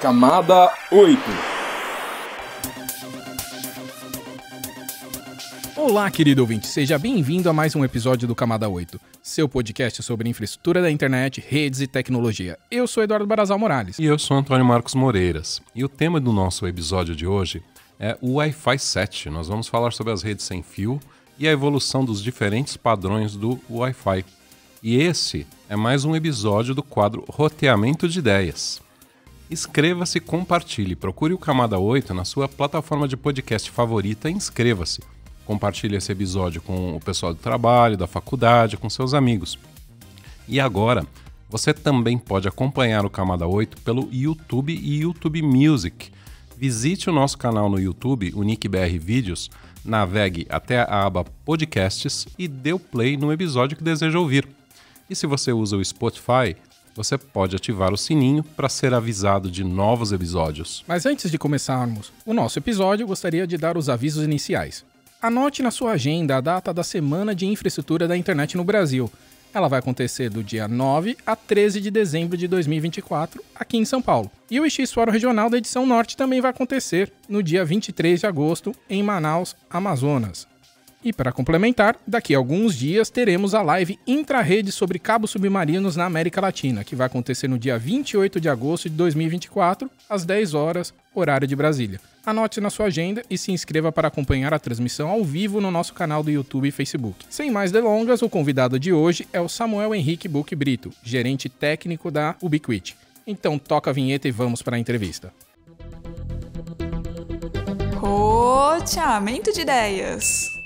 Camada 8. Olá, querido ouvinte, seja bem-vindo a mais um episódio do Camada 8, seu podcast sobre infraestrutura da internet, redes e tecnologia. Eu sou Eduardo Barazal Morales. E eu sou Antônio Marcos Moreiras. E o tema do nosso episódio de hoje é o Wi-Fi 7. Nós vamos falar sobre as redes sem fio e a evolução dos diferentes padrões do Wi-Fi. E esse é mais um episódio do quadro Roteamento de Ideias. Inscreva-se e compartilhe. Procure o Camada 8 na sua plataforma de podcast favorita e inscreva-se. Compartilhe esse episódio com o pessoal do trabalho, da faculdade, com seus amigos. E agora, você também pode acompanhar o Camada 8 pelo YouTube e YouTube Music. Visite o nosso canal no YouTube, o NickBR Vídeos, navegue até a aba Podcasts e dê o play no episódio que deseja ouvir. E se você usa o Spotify, você pode ativar o sininho para ser avisado de novos episódios. Mas antes de começarmos o nosso episódio, eu gostaria de dar os avisos iniciais. Anote na sua agenda a data da Semana de Infraestrutura da Internet no Brasil. Ela vai acontecer do dia 9 a 13 de dezembro de 2024, aqui em São Paulo. E o X Fórum Regional da Edição Norte também vai acontecer no dia 23 de agosto, em Manaus, Amazonas. E para complementar, daqui a alguns dias teremos a live Intra-Rede sobre cabos submarinos na América Latina, que vai acontecer no dia 28 de agosto de 2024, às 10 horas, horário de Brasília. Anote na sua agenda e se inscreva para acompanhar a transmissão ao vivo no nosso canal do YouTube e Facebook. Sem mais delongas, o convidado de hoje é o Samuel Henrique Buck Brito, gerente técnico da Ubiquiti. Então toca a vinheta e vamos para a entrevista. Roteamento de ideias.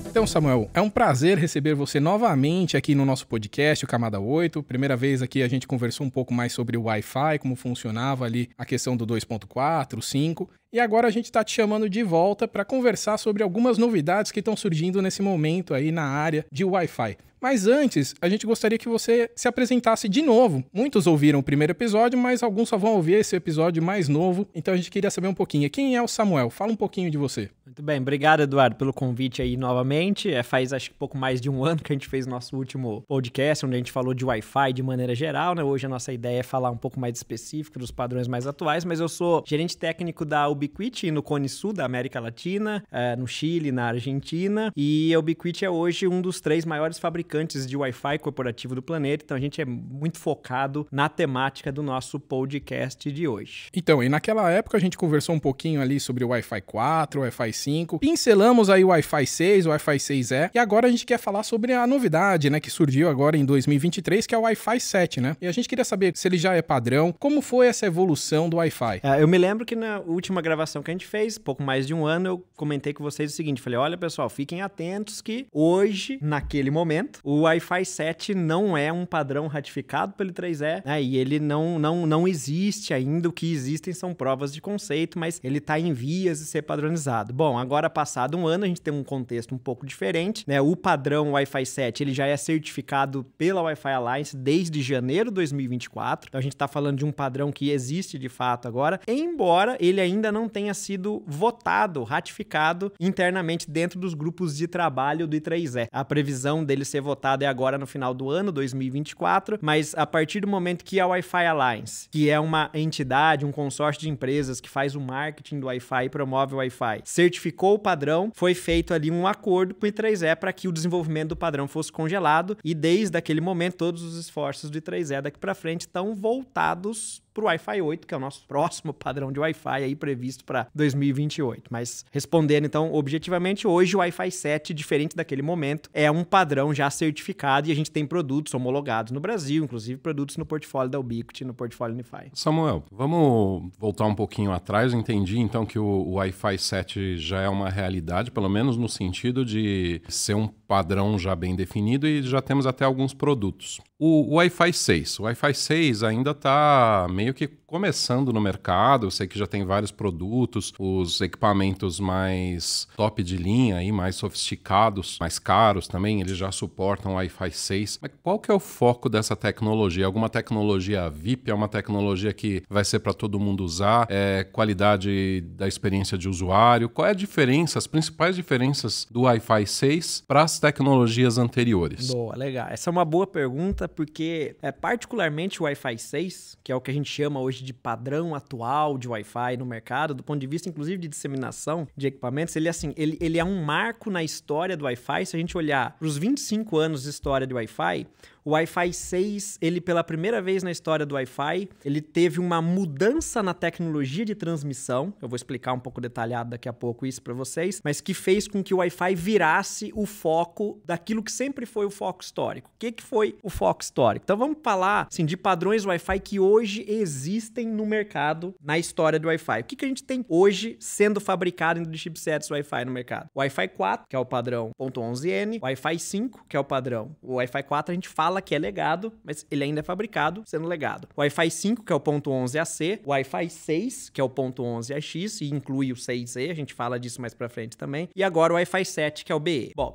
Então, Samuel, é um prazer receber você novamente aqui no nosso podcast, o Camada 8. Primeira vez aqui a gente conversou um pouco mais sobre o Wi-Fi, como funcionava ali a questão do 2.4, 5. E agora a gente está te chamando de volta para conversar sobre algumas novidades que estão surgindo nesse momento aí na área de Wi-Fi. Mas antes, a gente gostaria que você se apresentasse de novo. Muitos ouviram o primeiro episódio, mas alguns só vão ouvir esse episódio mais novo. Então a gente queria saber um pouquinho. Quem é o Samuel? Fala um pouquinho de você. Muito bem, obrigado, Eduardo, pelo convite aí novamente. Faz acho que pouco mais de um ano que a gente fez nosso último podcast, onde a gente falou de Wi-Fi de maneira geral, né? Hoje a nossa ideia é falar um pouco mais específico dos padrões mais atuais, mas eu sou gerente técnico da Ubiquiti no Cone Sul da América Latina, no Chile, na Argentina, e a Ubiquiti é hoje um dos 3 maiores fabricantes de Wi-Fi corporativo do planeta, então a gente é muito focado na temática do nosso podcast de hoje. Então, e naquela época a gente conversou um pouquinho ali sobre o Wi-Fi 4, Wi-Fi 5, pincelamos aí o Wi-Fi 6, o Wi-Fi 6E, e agora a gente quer falar sobre a novidade, né, que surgiu agora em 2023, que é o Wi-Fi 7, né? E a gente queria saber se ele já é padrão, como foi essa evolução do Wi-Fi? Eu me lembro que na última gravação que a gente fez, pouco mais de um ano, eu comentei com vocês o seguinte, falei, olha pessoal, fiquem atentos que hoje, naquele momento, o Wi-Fi 7 não é um padrão ratificado pelo I3E, né, e ele não existe ainda, o que existem são provas de conceito, mas ele está em vias de ser padronizado. Bom, agora passado um ano, a gente tem um contexto um pouco diferente, né, o padrão Wi-Fi 7, ele já é certificado pela Wi-Fi Alliance desde janeiro de 2024, então a gente está falando de um padrão que existe de fato agora, embora ele ainda não tenha sido votado, ratificado internamente dentro dos grupos de trabalho do I3E. A previsão dele ser votado é agora no final do ano, 2024, mas a partir do momento que a Wi-Fi Alliance, que é uma entidade, um consórcio de empresas que faz o marketing do Wi-Fi e promove o Wi-Fi, certificou o padrão, foi feito ali um acordo com o I3E para que o desenvolvimento do padrão fosse congelado e desde aquele momento todos os esforços do I3E daqui para frente estão voltados para o Wi-Fi 8, que é o nosso próximo padrão de Wi-Fi aí previsto para 2028. Mas respondendo então objetivamente, hoje o Wi-Fi 7, diferente daquele momento, é um padrão já certificado e a gente tem produtos homologados no Brasil, inclusive produtos no portfólio da Ubiquiti, no portfólio Unify. Samuel, vamos voltar um pouquinho atrás. Eu entendi então que o Wi-Fi 7 já é uma realidade, pelo menos no sentido de ser um padrão já bem definido e já temos até alguns produtos. O Wi-Fi 6. O Wi-Fi 6 ainda está meio meio que começando no mercado. Eu sei que já tem vários produtos, os equipamentos mais top de linha, aí, mais sofisticados, mais caros também, eles já suportam Wi-Fi 6. Mas qual que é o foco dessa tecnologia? Alguma tecnologia VIP? É uma tecnologia que vai ser para todo mundo usar? É qualidade da experiência de usuário? Qual é a diferença, as principais diferenças do Wi-Fi 6 para as tecnologias anteriores? Boa, legal. Essa é uma boa pergunta porque, particularmente o Wi-Fi 6, que é o que a gente chama hoje de padrão atual de Wi-Fi no mercado, do ponto de vista, inclusive, de disseminação de equipamentos, ele é um marco na história do Wi-Fi. Se a gente olhar para os 25 anos de história do Wi-Fi, o Wi-Fi 6, ele pela primeira vez na história do Wi-Fi, ele teve uma mudança na tecnologia de transmissão. Eu vou explicar um pouco detalhado daqui a pouco isso para vocês, mas que fez com que o Wi-Fi virasse o foco daquilo que sempre foi o foco histórico. O que foi o foco histórico? Então vamos falar assim, de padrões Wi-Fi que hoje existem no mercado, na história do Wi-Fi. O que a gente tem hoje sendo fabricado de chipsets Wi-Fi no mercado? O Wi-Fi 4, que é o padrão .11n, o Wi-Fi 5, que é o padrão. O Wi-Fi 4 a gente fala que é legado, mas ele ainda é fabricado sendo legado. O Wi-Fi 5, que é o .11ac, o Wi-Fi 6, que é o .11ax, e inclui o 6e, a gente fala disso mais pra frente também, e agora o Wi-Fi 7, que é o BE. Bom,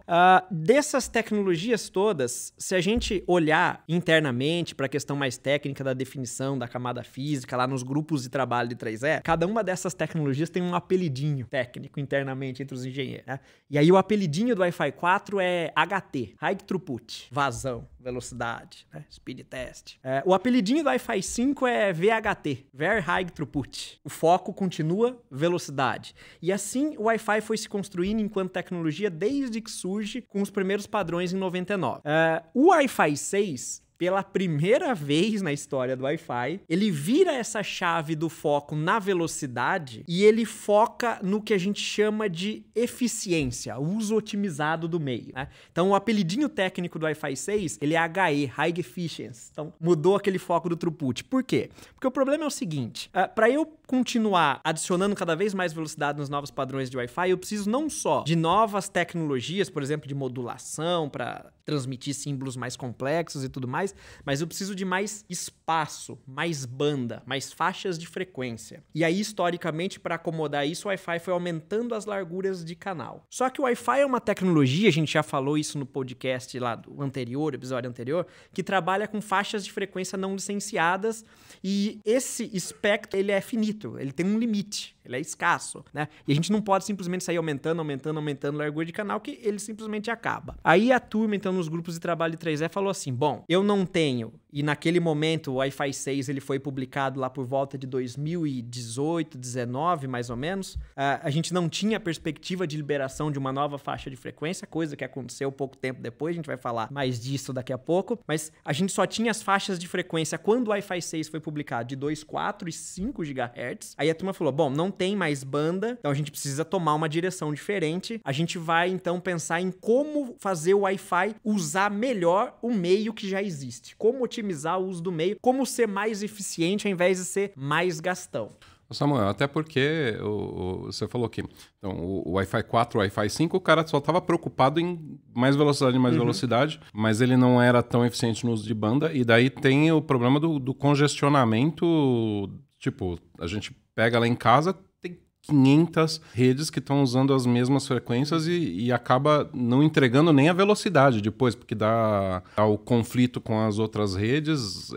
dessas tecnologias todas, se a gente olhar internamente para a questão mais técnica da definição da camada física, lá nos grupos de trabalho de 3E, cada uma dessas tecnologias tem um apelidinho técnico internamente entre os engenheiros, né? E aí o apelidinho do Wi-Fi 4 é HT, High Throughput, vazão, velocidade, né? Speed Test. O apelidinho do Wi-Fi 5 é VHT, Very High Throughput. O foco continua velocidade. E assim o Wi-Fi foi se construindo enquanto tecnologia desde que surge com os primeiros padrões em 99. O Wi-Fi 6... pela primeira vez na história do Wi-Fi, ele vira essa chave do foco na velocidade e ele foca no que a gente chama de eficiência, uso otimizado do meio, né? Então, o apelidinho técnico do Wi-Fi 6, ele é HE, High Efficiency. Então, mudou aquele foco do throughput. Por quê? Porque o problema é o seguinte, para eu continuar adicionando cada vez mais velocidade nos novos padrões de Wi-Fi, eu preciso não só de novas tecnologias, por exemplo, de modulação para transmitir símbolos mais complexos e tudo mais, mas eu preciso de mais espaço, mais banda, mais faixas de frequência. E aí, historicamente, para acomodar isso, o Wi-Fi foi aumentando as larguras de canal. Só que o Wi-Fi é uma tecnologia, a gente já falou isso no podcast lá do anterior, episódio anterior, que trabalha com faixas de frequência não licenciadas e esse espectro, ele é finito, ele tem um limite. Ele é escasso, né? E a gente não pode simplesmente sair aumentando a largura de canal, que ele simplesmente acaba. Aí a turma, então, nos grupos de trabalho de 3E falou assim, bom, eu não tenho, e naquele momento o Wi-Fi 6 ele foi publicado lá por volta de 2018, 19, mais ou menos, a gente não tinha perspectiva de liberação de uma nova faixa de frequência, coisa que aconteceu pouco tempo depois, a gente vai falar mais disso daqui a pouco, mas a gente só tinha as faixas de frequência quando o Wi-Fi 6 foi publicado de 2, 4 e 5 GHz. Aí a turma falou, bom, não tem mais banda, então a gente precisa tomar uma direção diferente. A gente vai, então, pensar em como fazer o Wi-Fi usar melhor o meio que já existe. Como otimizar o uso do meio, como ser mais eficiente ao invés de ser mais gastão. Samuel, até porque você falou que então, o Wi-Fi 4, o Wi-Fi 5, o cara só estava preocupado em mais velocidade, mas ele não era tão eficiente no uso de banda, e daí tem o problema do congestionamento, tipo, a gente pega lá em casa, 500 redes que estão usando as mesmas frequências e acaba não entregando nem a velocidade depois, porque dá o conflito com as outras redes.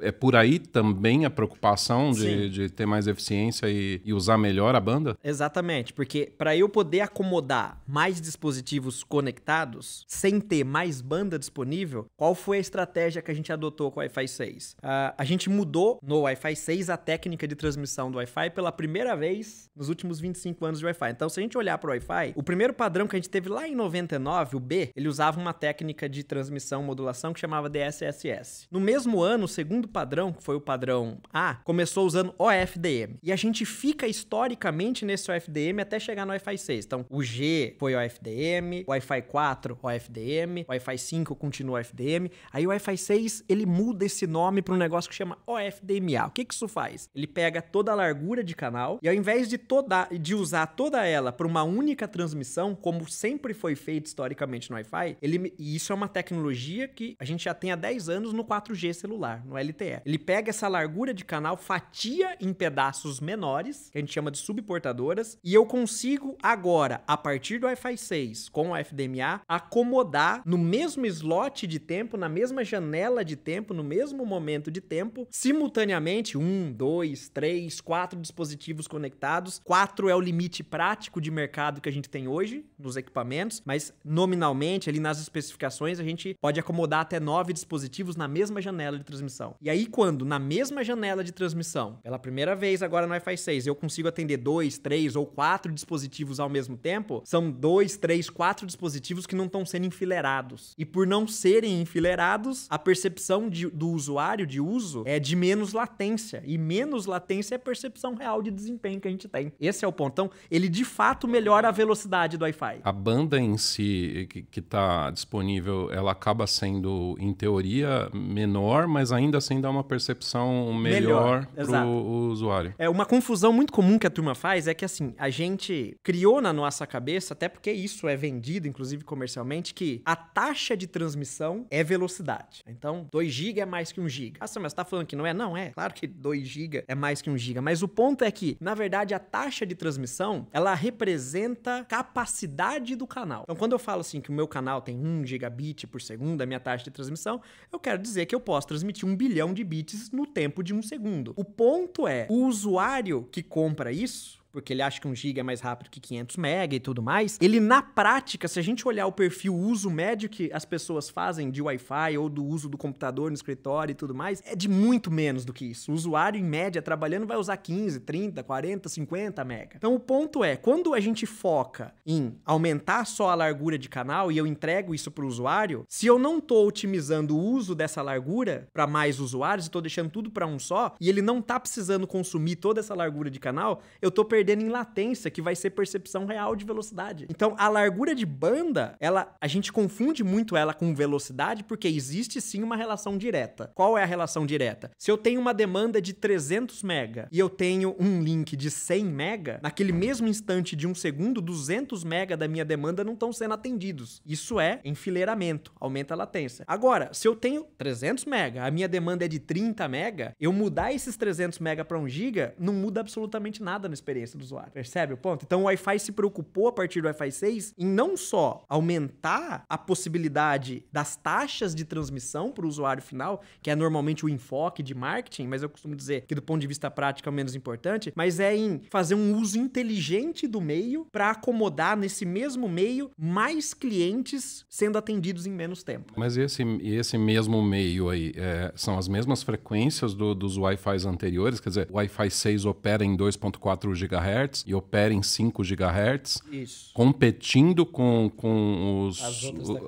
É por aí também a preocupação de ter mais eficiência e usar melhor a banda? Exatamente, porque para eu poder acomodar mais dispositivos conectados sem ter mais banda disponível, qual foi a estratégia que a gente adotou com o Wi-Fi 6? A gente mudou no Wi-Fi 6 a técnica de transmissão do Wi-Fi pela primeira vez nos últimos 25 anos de Wi-Fi. Então, se a gente olhar para o Wi-Fi, o primeiro padrão que a gente teve lá em 99, o B, ele usava uma técnica de transmissão, modulação que chamava DSSS. No mesmo ano, o segundo padrão, que foi o padrão A, começou usando OFDM. E a gente fica historicamente nesse OFDM até chegar no Wi-Fi 6. Então, o G foi OFDM, o Wi-Fi 4 OFDM, o Wi-Fi 5 continua OFDM. Aí o Wi-Fi 6, ele muda esse nome para um negócio que chama OFDMA. O que isso faz? Ele pega toda a largura de canal e ao invés de usar toda ela para uma única transmissão, como sempre foi feito historicamente no Wi-Fi, e isso é uma tecnologia que a gente já tem há 10 anos no 4G celular, no LTE. LTE. Ele pega essa largura de canal, fatia em pedaços menores, que a gente chama de subportadoras, e eu consigo agora, a partir do Wi-Fi 6 com o FDMA, acomodar no mesmo slot de tempo, na mesma janela de tempo, no mesmo momento de tempo, simultaneamente 1, 2, 3, 4 dispositivos conectados. 4 é o limite prático de mercado que a gente tem hoje nos equipamentos, mas nominalmente ali nas especificações a gente pode acomodar até 9 dispositivos na mesma janela de transmissão. E aí quando na mesma janela de transmissão, pela primeira vez agora no Wi-Fi 6, eu consigo atender 2, 3 ou 4 dispositivos ao mesmo tempo, são 2, 3, 4 dispositivos que não estão sendo enfileirados. E por não serem enfileirados, a percepção do usuário de uso é de menos latência. E menos latência é a percepção real de desempenho que a gente tem. Esse é o ponto. Então, ele de fato melhora a velocidade do Wi-Fi. A banda em si que está disponível, ela acaba sendo, em teoria, menor, mas ainda assim dá uma percepção melhor para o usuário. Uma confusão muito comum que a turma faz é que, assim, a gente criou na nossa cabeça, até porque isso é vendido, inclusive comercialmente, que a taxa de transmissão é velocidade. Então, 2 GB é mais que 1 GB. Ah, mas você tá falando que não é? Não é. Claro que 2 GB é mais que 1 GB. Mas o ponto é que, na verdade, a taxa de transmissão, ela representa capacidade do canal. Então, quando eu falo assim que o meu canal tem 1 gigabit por segundo, a minha taxa de transmissão, eu quero dizer que eu posso transmitir 1 bilhão de bits no tempo de 1 segundo. O ponto é, o usuário que compra isso, porque ele acha que 1 GB é mais rápido que 500 MB e tudo mais, ele na prática, se a gente olhar o perfil uso médio que as pessoas fazem de Wi-Fi ou do uso do computador no escritório e tudo mais, é de muito menos do que isso. O usuário, em média, trabalhando, vai usar 15, 30, 40, 50 MB. Então, o ponto é, quando a gente foca em aumentar só a largura de canal e eu entrego isso para o usuário, se eu não estou otimizando o uso dessa largura para mais usuários, estou deixando tudo para um só, e ele não está precisando consumir toda essa largura de canal, eu estou perdendo em latência, que vai ser percepção real de velocidade. Então, a largura de banda, a gente confunde muito ela com velocidade, porque existe sim uma relação direta. Qual é a relação direta? Se eu tenho uma demanda de 300 MB e eu tenho um link de 100 MB, naquele mesmo instante de 1 segundo, 200 MB da minha demanda não estão sendo atendidos. Isso é enfileiramento, aumenta a latência. Agora, se eu tenho 300 MB, a minha demanda é de 30 MB, eu mudar esses 300 MB para 1 GB não muda absolutamente nada na experiência do usuário. Percebe o ponto? Então o Wi-Fi se preocupou a partir do Wi-Fi 6 em não só aumentar a possibilidade das taxas de transmissão para o usuário final, que é normalmente o enfoque de marketing, mas eu costumo dizer que do ponto de vista prático é o menos importante, mas é em fazer um uso inteligente do meio para acomodar nesse mesmo meio mais clientes sendo atendidos em menos tempo. Mas esse mesmo meio aí, são as mesmas frequências dos Wi-Fis anteriores? Quer dizer, o Wi-Fi 6 opera em 2.4 GHz e opera em 5 GHz, isso, competindo com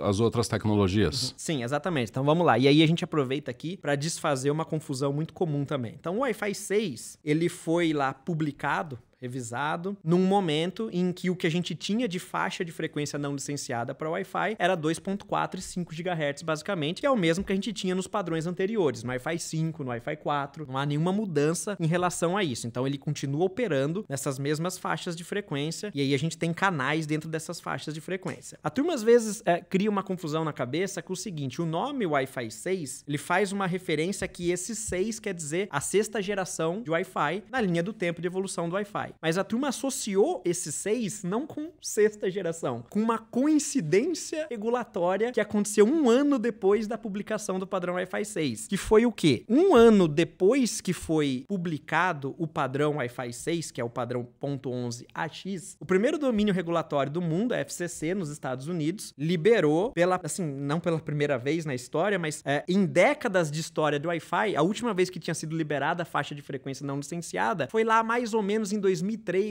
as outras tecnologias? Sim, exatamente. Então vamos lá. E aí a gente aproveita aqui para desfazer uma confusão muito comum também. Então o Wi-Fi 6, ele foi lá publicado, revisado, num momento em que o que a gente tinha de faixa de frequência não licenciada para Wi-Fi era 2.4 e 5 GHz, basicamente, que é o mesmo que a gente tinha nos padrões anteriores, no Wi-Fi 5, no Wi-Fi 4, não há nenhuma mudança em relação a isso. Então ele continua operando nessas mesmas faixas de frequência, e aí a gente tem canais dentro dessas faixas de frequência. A turma às vezes cria uma confusão na cabeça com o seguinte: o nome Wi-Fi 6, ele faz uma referência que esse 6 quer dizer a 6ª geração de Wi-Fi na linha do tempo de evolução do Wi-Fi. Mas a turma associou esse 6 não com 6ª geração, com uma coincidência regulatória que aconteceu 1 ano depois da publicação do padrão Wi-Fi 6. Que foi o quê? 1 ano depois que foi publicado o padrão Wi-Fi 6, que é o padrão .11ax, o primeiro domínio regulatório do mundo, a FCC, nos Estados Unidos, liberou não pela primeira vez na história, mas em décadas de história do Wi-Fi, a última vez que tinha sido liberada a faixa de frequência não licenciada foi lá mais ou menos em 2003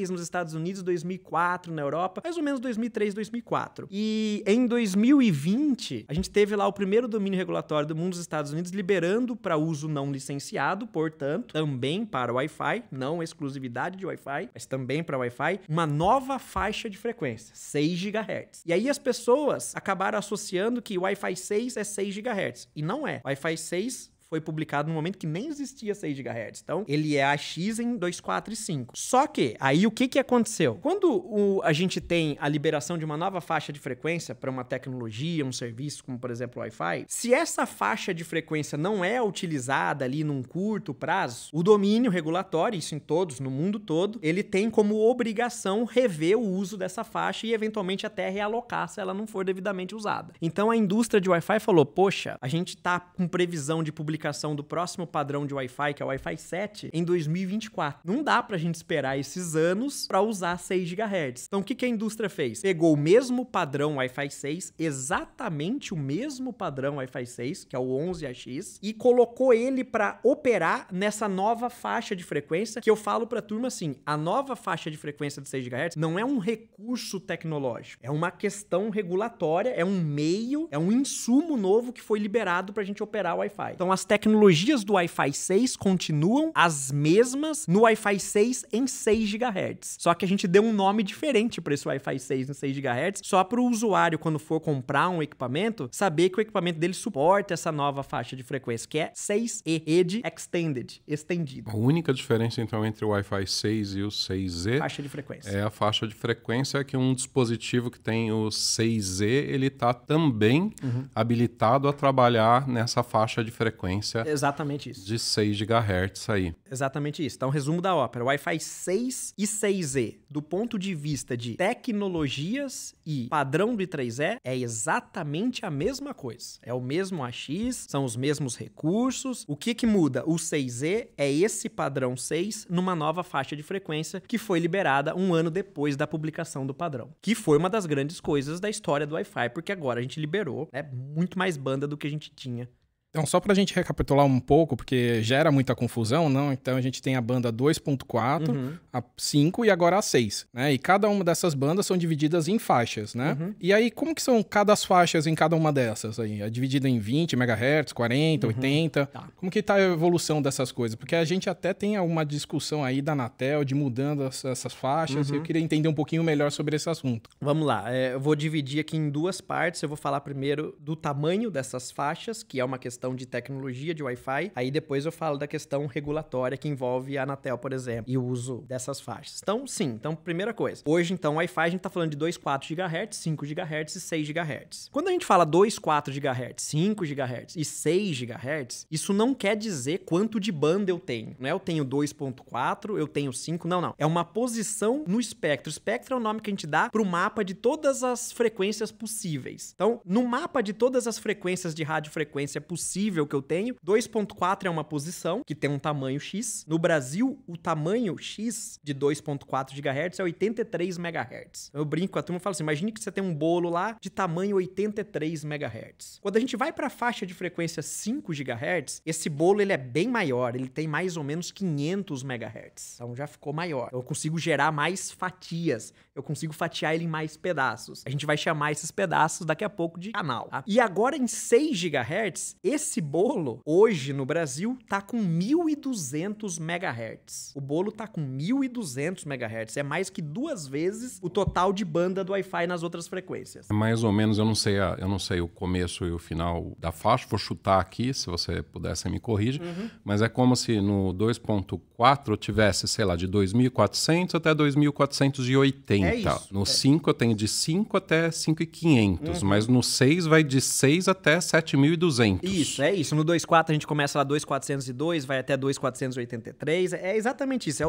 nos Estados Unidos, 2004 na Europa, mais ou menos 2003, 2004. E em 2020, a gente teve lá o primeiro domínio regulatório do mundo dos Estados Unidos liberando para uso não licenciado, portanto, também para Wi-Fi, não exclusividade de Wi-Fi, mas também para Wi-Fi, uma nova faixa de frequência, 6 GHz. E aí as pessoas acabaram associando que Wi-Fi 6 é 6 GHz, e não é. Wi-Fi 6 foi publicado no momento que nem existia 6 GHz. Então, ele é AX em 2, 4 e 5. Só que, aí o que aconteceu? Quando a gente tem a liberação de uma nova faixa de frequência para uma tecnologia, um serviço, como por exemplo o Wi-Fi, se essa faixa de frequência não é utilizada ali num curto prazo, o domínio regulatório, isso em todos, no mundo todo, ele tem como obrigação rever o uso dessa faixa e eventualmente até realocar se ela não for devidamente usada. Então a indústria de Wi-Fi falou, poxa, a gente tá com previsão de publicação do próximo padrão de Wi-Fi, que é o Wi-Fi 7, em 2024. Não dá pra gente esperar esses anos pra usar 6 GHz. Então o que a indústria fez? Pegou o mesmo padrão Wi-Fi 6, exatamente o mesmo padrão Wi-Fi 6, que é o 11AX, e colocou ele pra operar nessa nova faixa de frequência, que eu falo pra turma assim, a nova faixa de frequência de 6 GHz não é um recurso tecnológico, é uma questão regulatória, é um meio, é um insumo novo que foi liberado pra gente operar o Wi-Fi. Então as tecnologias do Wi-Fi 6 continuam as mesmas no Wi-Fi 6 em 6 GHz. Só que a gente deu um nome diferente para esse Wi-Fi 6 em 6 GHz, só para o usuário, quando for comprar um equipamento, saber que o equipamento dele suporta essa nova faixa de frequência, que é 6E, ED Extended, estendido. A única diferença, então, entre o Wi-Fi 6 e o 6E Faixa de frequência. É a faixa de frequência, que um dispositivo que tem o 6E, ele está também habilitado a trabalhar nessa faixa de frequência Exatamente isso. de 6 GHz aí. Exatamente isso. Então, resumo da ópera. Wi-Fi 6 e 6E, do ponto de vista de tecnologias e padrão do I3E, é exatamente a mesma coisa. É o mesmo AX, são os mesmos recursos. O que muda? O 6E é esse padrão 6 numa nova faixa de frequência que foi liberada um ano depois da publicação do padrão. Que foi uma das grandes coisas da história do Wi-Fi, porque agora a gente liberou, né, muito mais banda do que a gente tinha. Então, só pra gente recapitular um pouco, porque gera muita confusão, não? Então, a gente tem a banda 2.4, a 5 e agora a 6, né? E cada uma dessas bandas são divididas em faixas, né? E aí, como que são cada as faixas em cada uma dessas aí? É dividida em 20 MHz, 40, 80? Tá. Como que tá a evolução dessas coisas? Porque a gente até tem alguma discussão aí da Anatel de mudando essas faixas, e eu queria entender um pouquinho melhor sobre esse assunto. Vamos lá, eu vou dividir aqui em duas partes. Eu vou falar primeiro do tamanho dessas faixas, que é uma questão de tecnologia de Wi-Fi. Aí depois eu falo da questão regulatória que envolve a Anatel, por exemplo, e o uso dessas faixas. Então, sim. Então, primeira coisa. Hoje, então, Wi-Fi, a gente tá falando de 2,4 GHz, 5 GHz e 6 GHz. Quando a gente fala 2,4 GHz, 5 GHz e 6 GHz, isso não quer dizer quanto de banda eu tenho. Não é eu tenho 2,4, eu tenho 5, não. É uma posição no espectro. O espectro é o nome que a gente dá pro mapa de todas as frequências possíveis. Então, no mapa de todas as frequências de radiofrequência possível que eu tenho, 2.4 é uma posição que tem um tamanho X. No Brasil, o tamanho X de 2.4 GHz é 83 MHz. Eu brinco com a turma e falo assim, imagine que você tem um bolo lá de tamanho 83 MHz. Quando a gente vai para a faixa de frequência 5 GHz, esse bolo ele é bem maior, ele tem mais ou menos 500 MHz. Então já ficou maior. Eu consigo gerar mais fatias, eu consigo fatiar ele em mais pedaços. A gente vai chamar esses pedaços daqui a pouco de canal. Tá? E agora em 6 GHz, esse bolo, hoje no Brasil, tá com 1.200 MHz. O bolo tá com 1.200 MHz. É mais que 2 vezes o total de banda do Wi-Fi nas outras frequências. Mais ou menos, eu não sei o começo e o final da faixa. Vou chutar aqui, se você pudesse me corrigir. Mas é como se no 2.4 eu tivesse, sei lá, de 2.400 até 2.480. É isso. No 5 eu tenho de 5 até 5.500. Mas no 6 vai de 6 até 7.200. Isso, é isso. No 2.4 a gente começa lá 2.402, vai até 2.483. É exatamente isso. É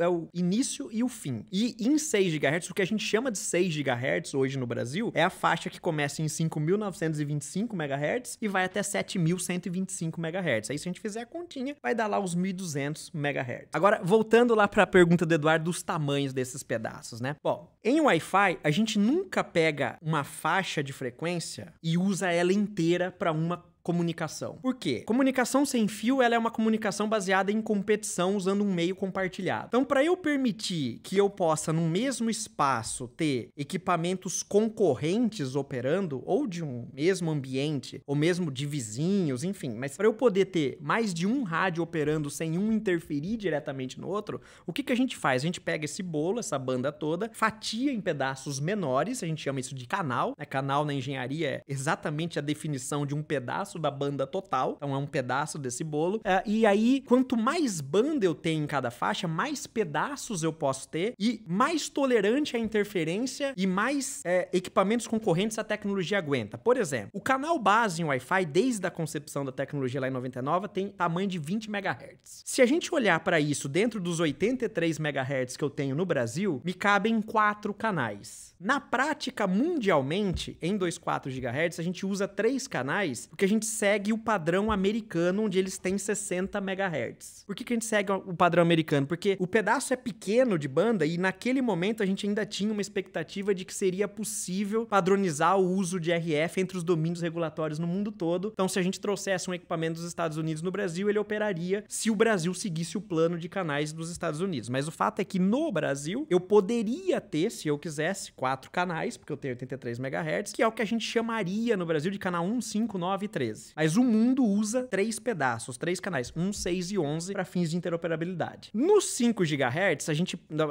o início e o fim. E em 6 GHz, o que a gente chama de 6 GHz hoje no Brasil é a faixa que começa em 5.925 MHz e vai até 7.125 MHz. Aí se a gente fizer a continha, vai dar lá os 1.200 MHz. Agora, voltando lá para a pergunta do Eduardo dos tamanhos desses pedaços, né? Bom, em Wi-Fi, a gente nunca pega uma faixa de frequência e usa ela inteira para uma comunicação. Por quê? Comunicação sem fio, ela é uma comunicação baseada em competição usando um meio compartilhado. Então, para eu permitir que eu possa, no mesmo espaço, ter equipamentos concorrentes operando, ou de um mesmo ambiente, ou mesmo de vizinhos, enfim, mas para eu poder ter mais de um rádio operando sem um interferir diretamente no outro, o que a gente faz? A gente pega esse bolo, essa banda toda, fatia em pedaços menores, a gente chama isso de canal, né? Canal na engenharia é exatamente a definição de um pedaço pedaço da banda total, então é um pedaço desse bolo. E aí, quanto mais banda eu tenho em cada faixa, mais pedaços eu posso ter e mais tolerante à interferência e mais equipamentos concorrentes a tecnologia aguenta. Por exemplo, o canal base em Wi-Fi, desde a concepção da tecnologia lá em 99, tem tamanho de 20 MHz. Se a gente olhar para isso dentro dos 83 MHz que eu tenho no Brasil, me cabem 4 canais. Na prática, mundialmente, em 2,4 GHz, a gente usa 3 canais porque a gente segue o padrão americano, onde eles têm 60 MHz. Por que a gente segue o padrão americano? Porque o pedaço é pequeno de banda e naquele momento a gente ainda tinha uma expectativa de que seria possível padronizar o uso de RF entre os domínios regulatórios no mundo todo. Então, se a gente trouxesse um equipamento dos Estados Unidos no Brasil, ele operaria se o Brasil seguisse o plano de canais dos Estados Unidos. Mas o fato é que no Brasil, eu poderia ter, se eu quisesse, 4 canais, porque eu tenho 83 MHz, que é o que a gente chamaria no Brasil de canal 1, 5, 9 e 13. Mas o mundo usa 3 pedaços, 3 canais, 1, 6 e 11, para fins de interoperabilidade. Nos 5 GHz,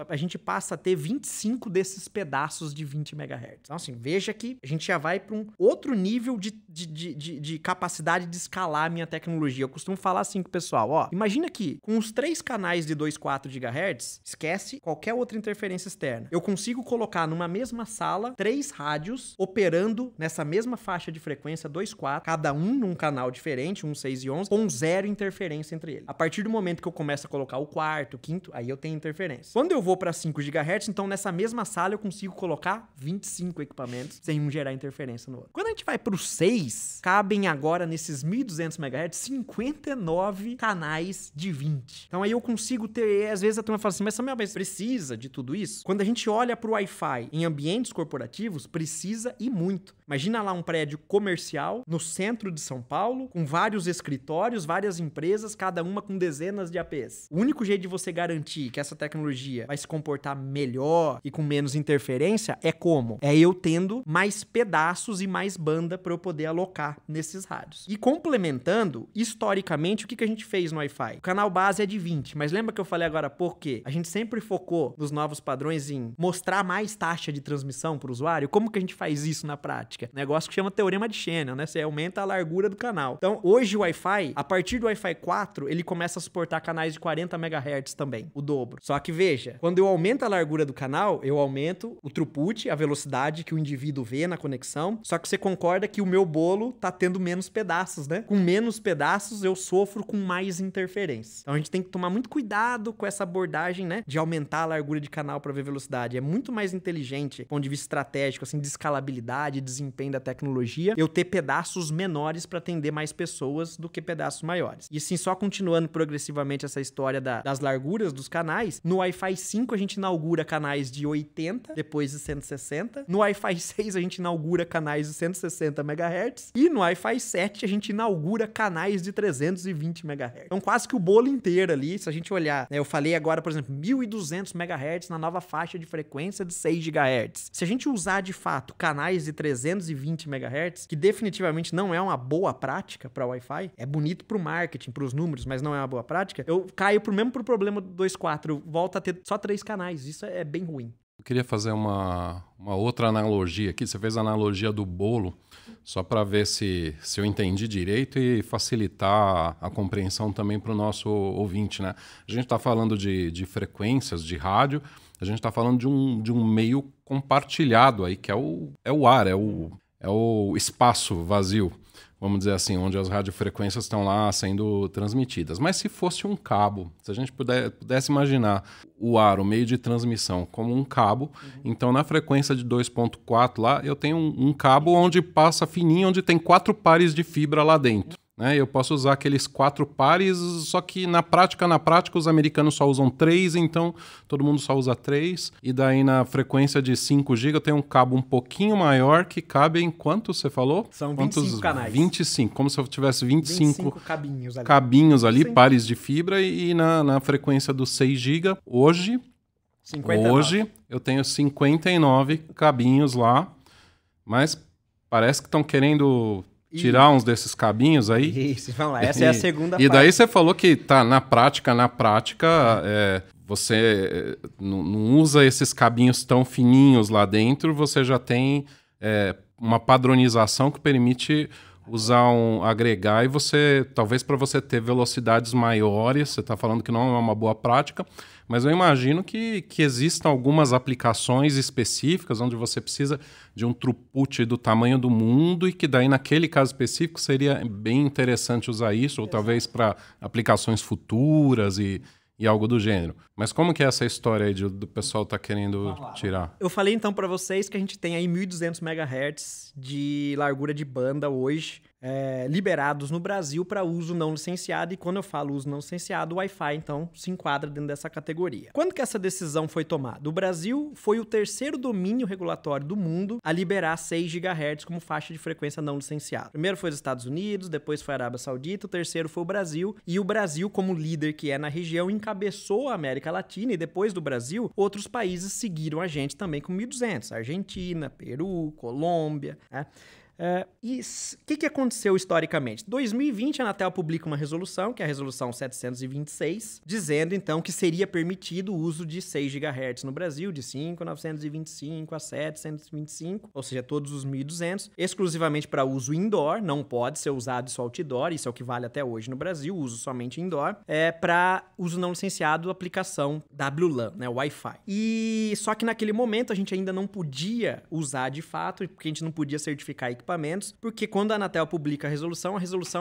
a gente passa a ter 25 desses pedaços de 20 MHz. Então, assim, veja que a gente já vai para um outro nível de capacidade de escalar a minha tecnologia. Eu costumo falar assim com o pessoal, ó, imagina que com os 3 canais de 2,4 GHz, esquece qualquer outra interferência externa. Eu consigo colocar numa mesma sala 3 rádios operando nessa mesma faixa de frequência 2,4, cada um num canal diferente, 1, 6 e 11, com 0 interferência entre eles. A partir do momento que eu começo a colocar o quarto, o quinto, aí eu tenho interferência. Quando eu vou para 5 GHz, então nessa mesma sala eu consigo colocar 25 equipamentos sem um gerar interferência no outro. Quando a gente vai para o 6, cabem agora nesses 1.200 MHz 59 canais de 20. Então aí eu consigo ter, às vezes a turma fala assim, mas Samuel, mas precisa de tudo isso? Quando a gente olha para o Wi-Fi em ambientes corporativos, precisa e muito. Imagina lá um prédio comercial no centro de São Paulo, com vários escritórios, várias empresas, cada uma com dezenas de APs. O único jeito de você garantir que essa tecnologia vai se comportar melhor e com menos interferência é como? É eu tendo mais pedaços e mais banda para eu poder alocar nesses rádios. E complementando, historicamente, o que a gente fez no Wi-Fi? O canal base é de 20, mas lembra que eu falei agora há pouco que a gente sempre focou nos novos padrões em mostrar mais taxa de transmissão para o usuário? Como que a gente faz isso na prática? Negócio que chama teorema de Shannon, né? Você aumenta a largura do canal. Então, hoje o Wi-Fi, a partir do Wi-Fi 4, ele começa a suportar canais de 40 MHz também, o dobro. Só que veja, quando eu aumento a largura do canal, eu aumento o throughput, a velocidade que o indivíduo vê na conexão, só que você concorda que o meu bolo tá tendo menos pedaços, né? Com menos pedaços, eu sofro com mais interferência. Então, a gente tem que tomar muito cuidado com essa abordagem, né? De aumentar a largura de canal para ver velocidade. É muito mais inteligente, do ponto de vista estratégico, assim, de escalabilidade, desempenho da tecnologia, eu ter pedaços menores para atender mais pessoas do que pedaços maiores. E assim, só continuando progressivamente essa história das larguras dos canais, no Wi-Fi 5 a gente inaugura canais de 80, depois de 160. No Wi-Fi 6 a gente inaugura canais de 160 MHz. E no Wi-Fi 7 a gente inaugura canais de 320 MHz. Então quase que o bolo inteiro ali, se a gente olhar, né, eu falei agora, por exemplo, 1.200 MHz na nova faixa de frequência de 6 GHz. Se a gente usar de fato canais de 320 MHz, que definitivamente não é uma boa prática para Wi-Fi, é bonito pro marketing, pros números, mas não é uma boa prática, eu caio mesmo pro problema do 2.4, volta a ter só 3 canais, isso é bem ruim. Eu queria fazer uma outra analogia aqui. Você fez a analogia do bolo, só para ver se eu entendi direito e facilitar a compreensão também para o nosso ouvinte, né? A gente está falando de frequências, de rádio, a gente está falando de um meio compartilhado aí, que é o ar, é o espaço vazio, vamos dizer assim, onde as radiofrequências estão lá sendo transmitidas. Mas se fosse um cabo, se a gente pudesse imaginar o ar, o meio de transmissão, como um cabo, então na frequência de 2.4 lá, eu tenho um cabo onde passa fininho, onde tem 4 pares de fibra lá dentro. Eu posso usar aqueles 4 pares, só que na prática os americanos só usam 3, então todo mundo só usa 3. E daí na frequência de 5 GB eu tenho um cabo um pouquinho maior que cabe em quanto você falou? São 25 canais. 25, como se eu tivesse 25 cabinhos ali. Sim. Pares de fibra, e na frequência dos 6 GB, hoje eu tenho 59 cabinhos lá, mas parece que estão querendo tirar uns desses cabinhos aí. Isso, vamos lá. Essa é a segunda parte. E daí você falou que tá na prática, você não usa esses cabinhos tão fininhos lá dentro, você já tem uma padronização que permite agregar e você, talvez para você ter velocidades maiores, você está falando que não é uma boa prática, mas eu imagino que existam algumas aplicações específicas onde você precisa de um throughput do tamanho do mundo e que daí naquele caso específico seria bem interessante usar isso, ou talvez para aplicações futuras e algo do gênero. Mas como que é essa história aí do pessoal tá querendo tirar? Eu falei então para vocês que a gente tem aí 1.200 MHz de largura de banda hoje, liberados no Brasil para uso não licenciado, e quando eu falo uso não licenciado, o Wi-Fi então se enquadra dentro dessa categoria. Quando que essa decisão foi tomada? O Brasil foi o terceiro domínio regulatório do mundo a liberar 6 GHz como faixa de frequência não licenciada. Primeiro foi os Estados Unidos, depois foi a Arábia Saudita, o terceiro foi o Brasil, e o Brasil, como líder que é na região, encabeçou a América Latina, e depois do Brasil, outros países seguiram a gente também com 1.200, Argentina, Peru, Colômbia, né? E o que aconteceu historicamente? Em 2020, a Anatel publica uma resolução, que é a resolução 726, dizendo então que seria permitido o uso de 6 GHz no Brasil, de 5.925 a 725, ou seja, todos os 1.200, exclusivamente para uso indoor, não pode ser usado isso outdoor, isso é o que vale até hoje no Brasil, uso somente indoor, para uso não licenciado, aplicação WLAN, né, Wi-Fi. E só que naquele momento a gente ainda não podia usar de fato, porque a gente não podia certificar equipamentos, porque quando a Anatel publica a resolução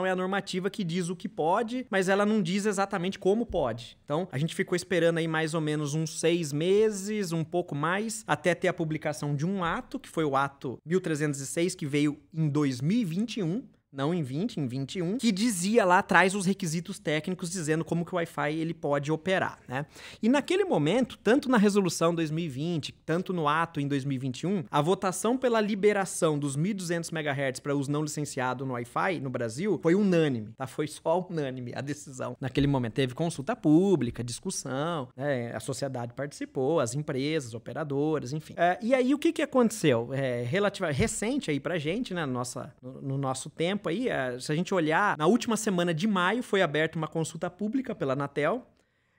é a normativa que diz o que pode, mas ela não diz exatamente como pode. Então, a gente ficou esperando aí mais ou menos uns 6 meses, um pouco mais, até ter a publicação de um ato, que foi o ato 1306, que veio em 2021, não em 20, em 21, que dizia lá atrás os requisitos técnicos dizendo como que o Wi-Fi ele pode operar, né? E naquele momento, tanto na resolução 2020, tanto no ato em 2021, a votação pela liberação dos 1.200 MHz para uso não licenciado no Wi-Fi no Brasil foi unânime, tá? Foi só unânime a decisão. Naquele momento teve consulta pública, discussão, né? A sociedade participou, as empresas, operadoras, enfim. E aí o que aconteceu? Relativamente recente aí pra gente, né? No nosso tempo aí, se a gente olhar, na última semana de maio foi aberta uma consulta pública pela Anatel,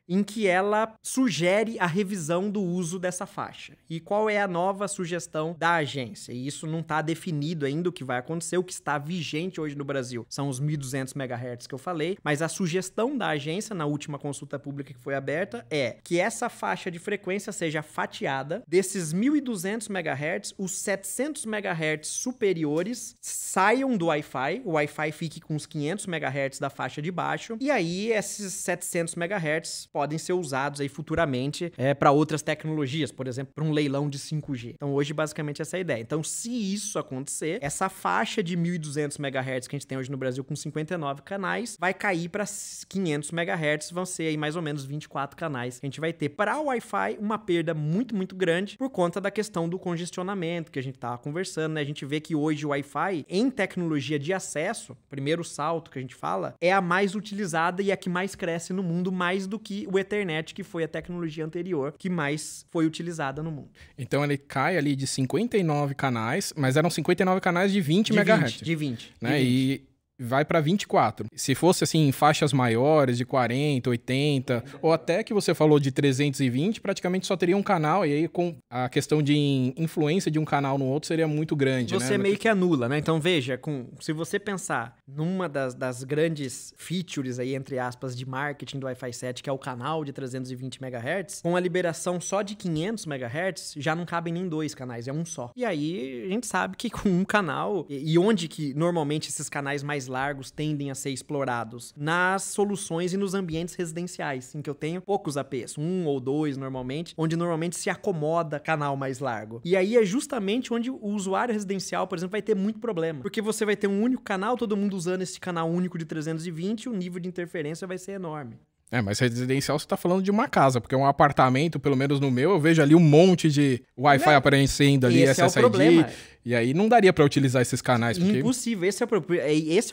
em que ela sugere a revisão do uso dessa faixa. E qual é a nova sugestão da agência? E isso não está definido ainda o que vai acontecer. O que está vigente hoje no Brasil são os 1.200 MHz que eu falei, mas a sugestão da agência na última consulta pública que foi aberta é que essa faixa de frequência seja fatiada. Desses 1.200 MHz, os 700 MHz superiores saiam do Wi-Fi, o Wi-Fi fique com os 500 MHz da faixa de baixo, e aí esses 700 MHz podem ser usados aí futuramente para outras tecnologias, por exemplo, para um leilão de 5G. Então, hoje, basicamente, essa é a ideia. Então, se isso acontecer, essa faixa de 1.200 MHz que a gente tem hoje no Brasil com 59 canais vai cair para 500 MHz, vão ser aí mais ou menos 24 canais que a gente vai ter. Para o Wi-Fi, uma perda muito, muito grande por conta da questão do congestionamento que a gente estava conversando, né? A gente vê que hoje o Wi-Fi, em tecnologia de acesso, primeiro salto que a gente fala, é a mais utilizada e a que mais cresce no mundo, mais do que o Ethernet, que foi a tecnologia anterior que mais foi utilizada no mundo. Então ele cai ali de 59 canais, mas eram 59 canais de 20 MHz. De 20. Né? De 20. E vai para 24. Se fosse assim em faixas maiores, de 40, 80, ou até que você falou de 320, praticamente só teria um canal, e aí com a questão de influência de um canal no outro seria muito grande, você meio que anula, né? Então veja, se você pensar numa das grandes features aí, entre aspas, de marketing do Wi-Fi 7, que é o canal de 320 MHz, com a liberação só de 500 MHz, já não cabem nem 2 canais, é um só. E aí a gente sabe que com um canal, e onde que normalmente esses canais mais largos tendem a ser explorados? Nas soluções e nos ambientes residenciais, em que eu tenho poucos APs, 1 ou 2 normalmente, onde normalmente se acomoda canal mais largo. E aí é justamente onde o usuário residencial, por exemplo, vai ter muito problema, porque você vai ter um único canal, todo mundo usando esse canal único de 320, o nível de interferência vai ser enorme. Mas residencial você tá falando de uma casa, porque um apartamento, pelo menos no meu, eu vejo ali um monte de Wi-Fi aparecendo ali, esse SSID, é o problema. E aí não daria pra utilizar esses canais. Porque... Impossível, esse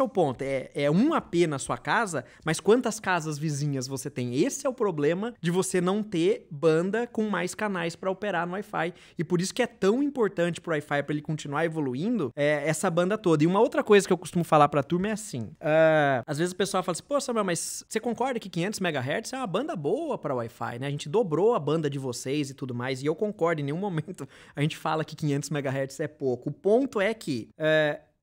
é o ponto. É um AP na sua casa, mas quantas casas vizinhas você tem? Esse é o problema de você não ter banda com mais canais pra operar no Wi-Fi. E por isso que é tão importante pro Wi-Fi, pra ele continuar evoluindo, essa banda toda. E uma outra coisa que eu costumo falar pra turma é assim, às vezes o pessoal fala assim, pô, Samuel, mas você concorda que 500 MHz é uma banda boa para Wi-Fi, né? A gente dobrou a banda de vocês e tudo mais, e eu concordo, em nenhum momento a gente fala que 500 MHz é pouco. O ponto é que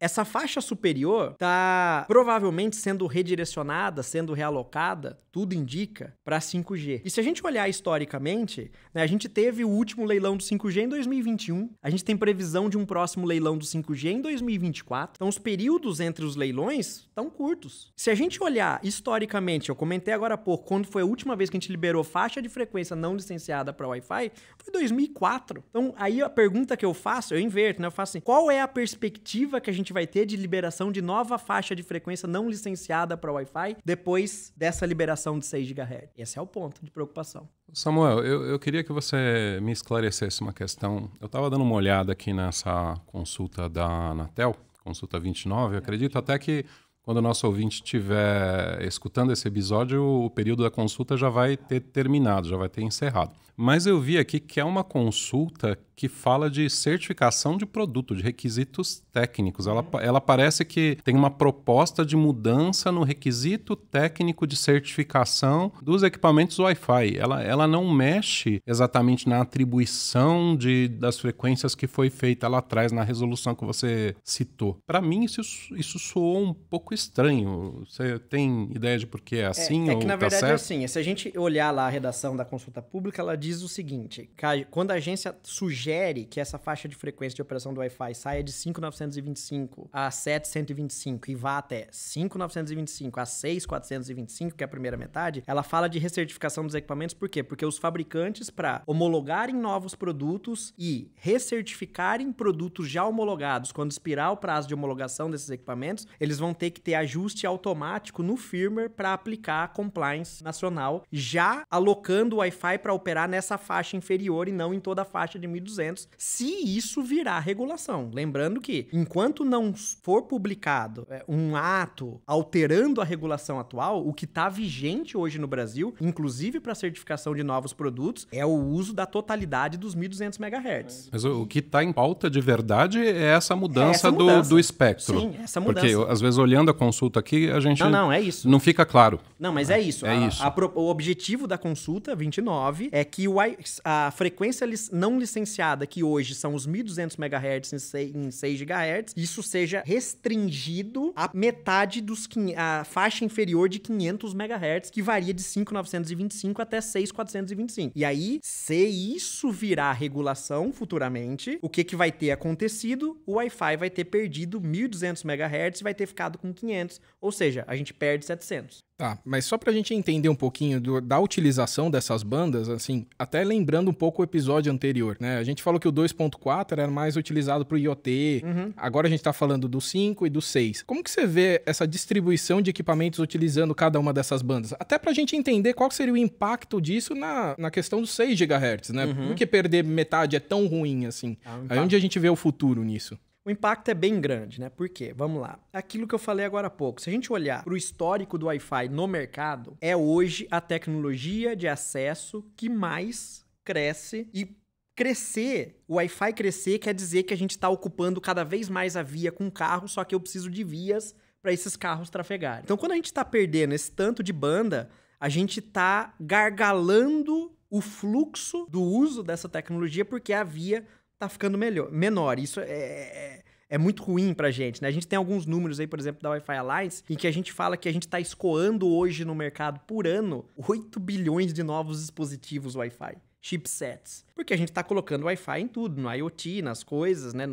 essa faixa superior está provavelmente sendo redirecionada, sendo realocada, tudo indica, para 5G. E se a gente olhar historicamente, né, a gente teve o último leilão do 5G em 2021, a gente tem previsão de um próximo leilão do 5G em 2024, então os períodos entre os leilões estão curtos. Se a gente olhar historicamente, eu comentei agora há pouco, quando foi a última vez que a gente liberou faixa de frequência não licenciada para Wi-Fi, foi 2004. Então, aí a pergunta que eu faço, eu inverto, né? Eu faço assim, qual é a perspectiva que a gente vai ter de liberação de nova faixa de frequência não licenciada para Wi-Fi depois dessa liberação de 6 GHz? Esse é o ponto de preocupação. Samuel, eu queria que você me esclarecesse uma questão. Eu estava dando uma olhada aqui nessa consulta da Anatel, consulta 29, eu acredito até que quando o nosso ouvinte estiver escutando esse episódio, o período da consulta já vai ter terminado, já vai ter encerrado. Mas eu vi aqui que é uma consulta que fala de certificação de produto, de requisitos técnicos. Ela parece que tem uma proposta de mudança no requisito técnico de certificação dos equipamentos Wi-Fi. Ela não mexe exatamente na atribuição das frequências que foi feita lá atrás, na resolução que você citou. Para mim, isso soou um pouco estranho. Você tem ideia de por que é assim? É que, na verdade, certo? é assim. Se a gente olhar lá a redação da consulta pública, ela diz o seguinte, quando a agência sugere que essa faixa de frequência de operação do Wi-Fi saia de 5.925 a 7.125 e vá até 5.925 a 6.425, que é a primeira metade, ela fala de recertificação dos equipamentos. Por quê? Porque os fabricantes, para homologarem novos produtos e recertificarem produtos já homologados, quando expirar o prazo de homologação desses equipamentos, eles vão ter que ter ajuste automático no firmware para aplicar a compliance nacional, já alocando o Wi-Fi para operar nessa faixa inferior e não em toda a faixa de 1.200, se isso virar regulação. Lembrando que, enquanto não for publicado um ato alterando a regulação atual, o que está vigente hoje no Brasil, inclusive para certificação de novos produtos, é o uso da totalidade dos 1.200 MHz. Mas o que está em pauta de verdade é essa mudança, do espectro. Sim, essa mudança. Porque, às vezes, olhando a consulta aqui, a gente é isso. não fica claro. Não, mas é isso. É isso. O objetivo da consulta 29 é que a frequência não licenciada, que hoje são os 1.200 MHz em 6 GHz, isso seja restringido à metade a faixa inferior de 500 MHz, que varia de 5.925 até 6.425. E aí, se isso virar regulação futuramente, o que vai ter acontecido? O Wi-Fi vai ter perdido 1.200 MHz e vai ter ficado com 500, ou seja, a gente perde 700. Tá, mas só pra gente entender um pouquinho da utilização dessas bandas, assim, até lembrando um pouco o episódio anterior, né? A gente falou que o 2.4 era mais utilizado pro IoT, agora a gente tá falando do 5 e do 6. Como que você vê essa distribuição de equipamentos utilizando cada uma dessas bandas? Até pra gente entender qual seria o impacto disso na questão dos 6 GHz, né? Por que perder metade é tão ruim assim? Aí onde a gente vê o futuro nisso? O impacto é bem grande, né? Por quê? Vamos lá. Aquilo que eu falei agora há pouco. Se a gente olhar para o histórico do Wi-Fi no mercado, é hoje a tecnologia de acesso que mais cresce. E crescer, o Wi-Fi crescer quer dizer que a gente está ocupando cada vez mais a via com carro, só que eu preciso de vias para esses carros trafegarem. Então, quando a gente está perdendo esse tanto de banda, a gente está gargalando o fluxo do uso dessa tecnologia porque a via tá ficando menor. Isso é muito ruim pra gente, né? A gente tem alguns números aí, por exemplo, da Wi-Fi Alliance, em que a gente fala que a gente tá escoando hoje no mercado, por ano, 8 bilhões de novos dispositivos Wi-Fi, chipsets. Porque a gente tá colocando Wi-Fi em tudo, no IoT, nas coisas, né?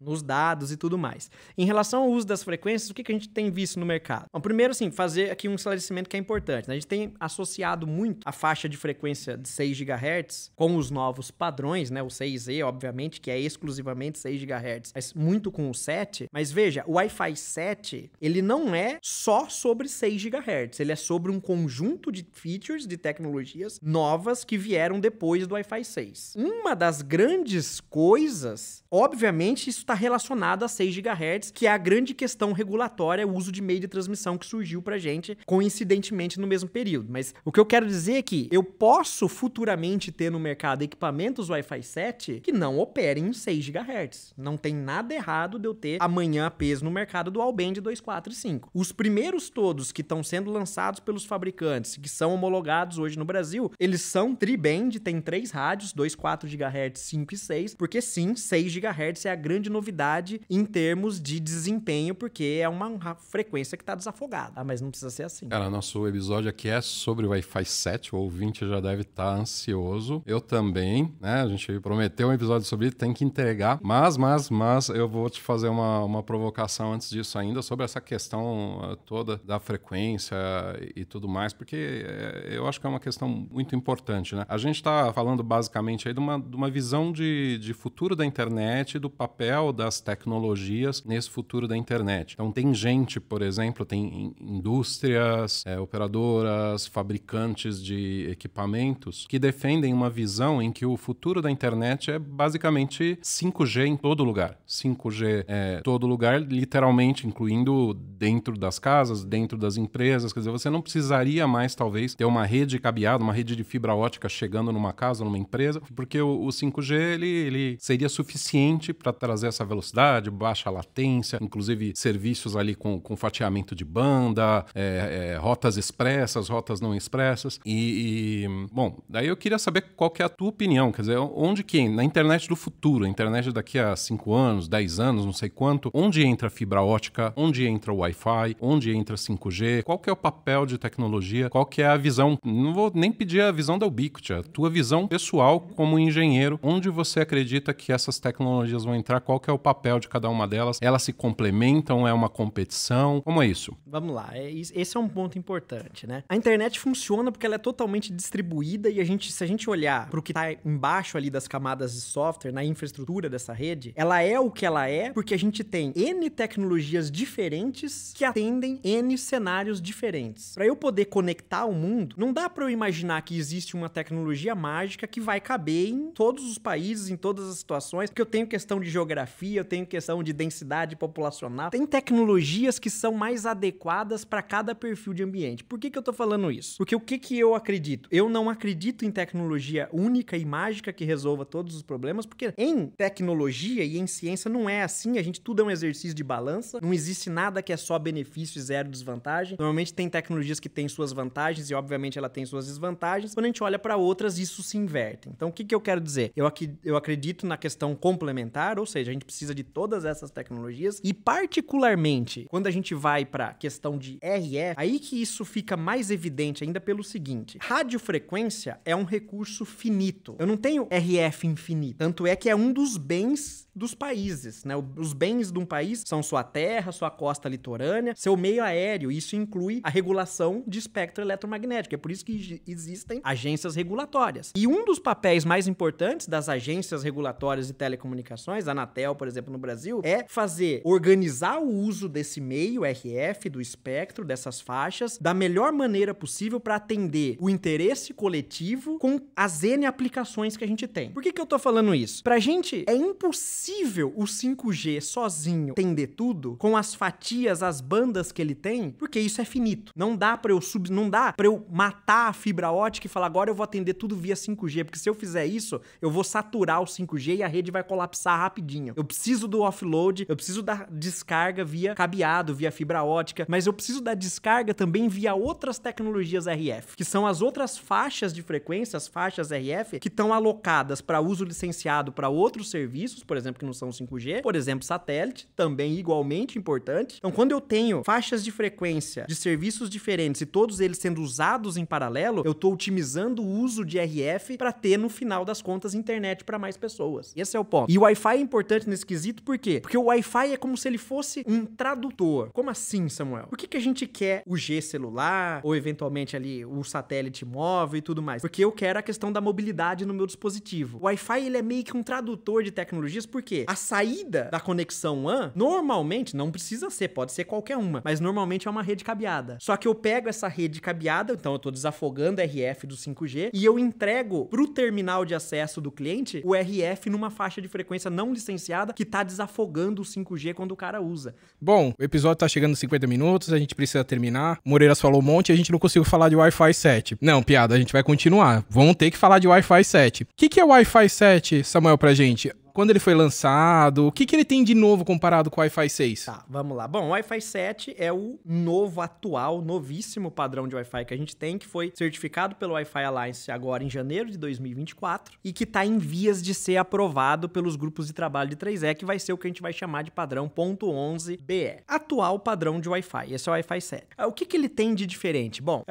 Nos dados e tudo mais. Em relação ao uso das frequências, o que a gente tem visto no mercado? Bom, primeiro, assim, fazer aqui um esclarecimento que é importante, né? A gente tem associado muito a faixa de frequência de 6 GHz com os novos padrões, né? O 6E, obviamente, que é exclusivamente 6 GHz, mas muito com o 7. Mas veja, o Wi-Fi 7, ele não é só sobre 6 GHz, ele é sobre um conjunto de features, de tecnologias novas que vieram depois do Wi-Fi 6. Uma das grandes coisas, obviamente, isso está relacionado a 6 GHz, que é a grande questão regulatória, o uso de meio de transmissão que surgiu pra gente coincidentemente no mesmo período. Mas o que eu quero dizer é que eu posso futuramente ter no mercado equipamentos Wi-Fi 7 que não operem em 6 GHz. Não tem nada errado de eu ter amanhã APs no mercado dual band 2, 4 e 5. Os primeiros todos que estão sendo lançados pelos fabricantes, que são homologados hoje no Brasil, eles são tri-band, tem 3 rádios, 2, 4 GHz, 5 e 6, porque sim, 6 GHz é a grande novidade novidade em termos de desempenho, porque é uma frequência que está desafogada. Mas não precisa ser assim. Cara, nosso episódio aqui é sobre o Wi-Fi 7, o ouvinte já deve estar ansioso. Eu também, né? A gente prometeu um episódio sobre isso, tem que entregar. Mas eu vou te fazer uma provocação antes disso ainda, sobre essa questão toda da frequência e tudo mais, porque eu acho que é uma questão muito importante, né? A gente está falando basicamente aí de uma visão de futuro da internet, do papel das tecnologias nesse futuro da internet. Então tem gente, por exemplo, tem indústrias, operadoras, fabricantes de equipamentos que defendem uma visão em que o futuro da internet é basicamente 5G em todo lugar. 5G em todo lugar, literalmente, incluindo dentro das casas, dentro das empresas. Quer dizer, você não precisaria mais, talvez, ter uma rede cabeada, uma rede de fibra ótica chegando numa casa, numa empresa, porque o 5G ele seria suficiente para trazer essa velocidade, baixa latência, inclusive serviços ali com fatiamento de banda, rotas expressas, rotas não expressas. Bom, daí eu queria saber qual que é a tua opinião, quer dizer, onde que na internet do futuro, a internet daqui a 5 anos, 10 anos, não sei quanto, onde entra a fibra ótica, onde entra o Wi-Fi, onde entra 5G, qual que é o papel de tecnologia, qual que é a visão, não vou nem pedir a visão da Ubiquiti, a tua visão pessoal como engenheiro, onde você acredita que essas tecnologias vão entrar, qual que é o papel de cada uma delas, elas se complementam, é uma competição, como é isso? Vamos lá, esse é um ponto importante, né? A internet funciona porque ela é totalmente distribuída e se a gente olhar para o que está embaixo ali das camadas de software, na infraestrutura dessa rede, ela é o que ela é porque a gente tem N tecnologias diferentes que atendem N cenários diferentes. Para eu poder conectar o mundo, não dá para eu imaginar que existe uma tecnologia mágica que vai caber em todos os países, em todas as situações, porque eu tenho questão de geografia, eu tenho questão de densidade populacional, tem tecnologias que são mais adequadas para cada perfil de ambiente. Por que eu tô falando isso? Porque o que eu acredito? Eu não acredito em tecnologia única e mágica que resolva todos os problemas, porque em tecnologia e em ciência não é assim, tudo é um exercício de balança, não existe nada que é só benefício e zero desvantagem. Normalmente tem tecnologias que têm suas vantagens e obviamente ela tem suas desvantagens. Quando a gente olha para outras, isso se inverte. Então o que eu quero dizer? Eu acredito na questão complementar, ou seja, a gente precisa de todas essas tecnologias e particularmente quando a gente vai para questão de RF, aí que isso fica mais evidente ainda pelo seguinte: radiofrequência é um recurso finito. Eu não tenho RF infinito. Tanto é que é um dos bens dos países, né? Os bens de um país são sua terra, sua costa litorânea, seu meio aéreo. Isso inclui a regulação de espectro eletromagnético. É por isso que existem agências regulatórias. E um dos papéis mais importantes das agências regulatórias de telecomunicações, a Anatel, por exemplo, no Brasil, é organizar o uso desse meio RF, do espectro, dessas faixas, da melhor maneira possível para atender o interesse coletivo com as N aplicações que a gente tem. Por que eu tô falando isso? Pra gente é impossível o 5G sozinho atender tudo com as fatias, as bandas que ele tem, porque isso é finito. Não dá pra eu matar a fibra ótica e falar agora eu vou atender tudo via 5G, porque se eu fizer isso, eu vou saturar o 5G e a rede vai colapsar rapidinho. Eu preciso do offload, eu preciso da descarga via cabeado, via fibra ótica, mas eu preciso da descarga também via outras tecnologias RF, que são as outras faixas de frequência, as faixas RF, que estão alocadas para uso licenciado para outros serviços, por exemplo, que não são 5G, por exemplo, satélite, também igualmente importante. Então, quando eu tenho faixas de frequência de serviços diferentes e todos eles sendo usados em paralelo, eu estou otimizando o uso de RF para ter, no final das contas, internet para mais pessoas. Esse é o ponto. E o Wi-Fi é importante nesse quesito, por quê? Porque o Wi-Fi é como se ele fosse um tradutor. Como assim, Samuel? Por que a gente quer o G celular, ou eventualmente ali o satélite móvel e tudo mais? Porque eu quero a questão da mobilidade no meu dispositivo. O Wi-Fi, ele é meio que um tradutor de tecnologias, porque a saída da conexão WAN, normalmente, não precisa ser, pode ser qualquer uma, mas normalmente é uma rede cabeada. Só que eu pego essa rede cabeada, então eu tô desafogando RF do 5G, e eu entrego pro terminal de acesso do cliente o RF numa faixa de frequência não licenciada que tá desafogando o 5G quando o cara usa. Bom, o episódio tá chegando nos 50 minutos, a gente precisa terminar. O Moreiras falou um monte e a gente não conseguiu falar de Wi-Fi 7. Não, piada, a gente vai continuar. Vamos ter que falar de Wi-Fi 7. O que é o Wi-Fi 7, Samuel, pra gente? quando ele foi lançado, o que ele tem de novo comparado com o Wi-Fi 6? Tá, vamos lá. Bom, o Wi-Fi 7 é o novo, atual, novíssimo padrão de Wi-Fi que a gente tem, que foi certificado pelo Wi-Fi Alliance agora em janeiro de 2024 e que está em vias de ser aprovado pelos grupos de trabalho de 3E, que vai ser o que a gente vai chamar de padrão .11BE. Atual padrão de Wi-Fi. Esse é o Wi-Fi 7. O que ele tem de diferente? Bom,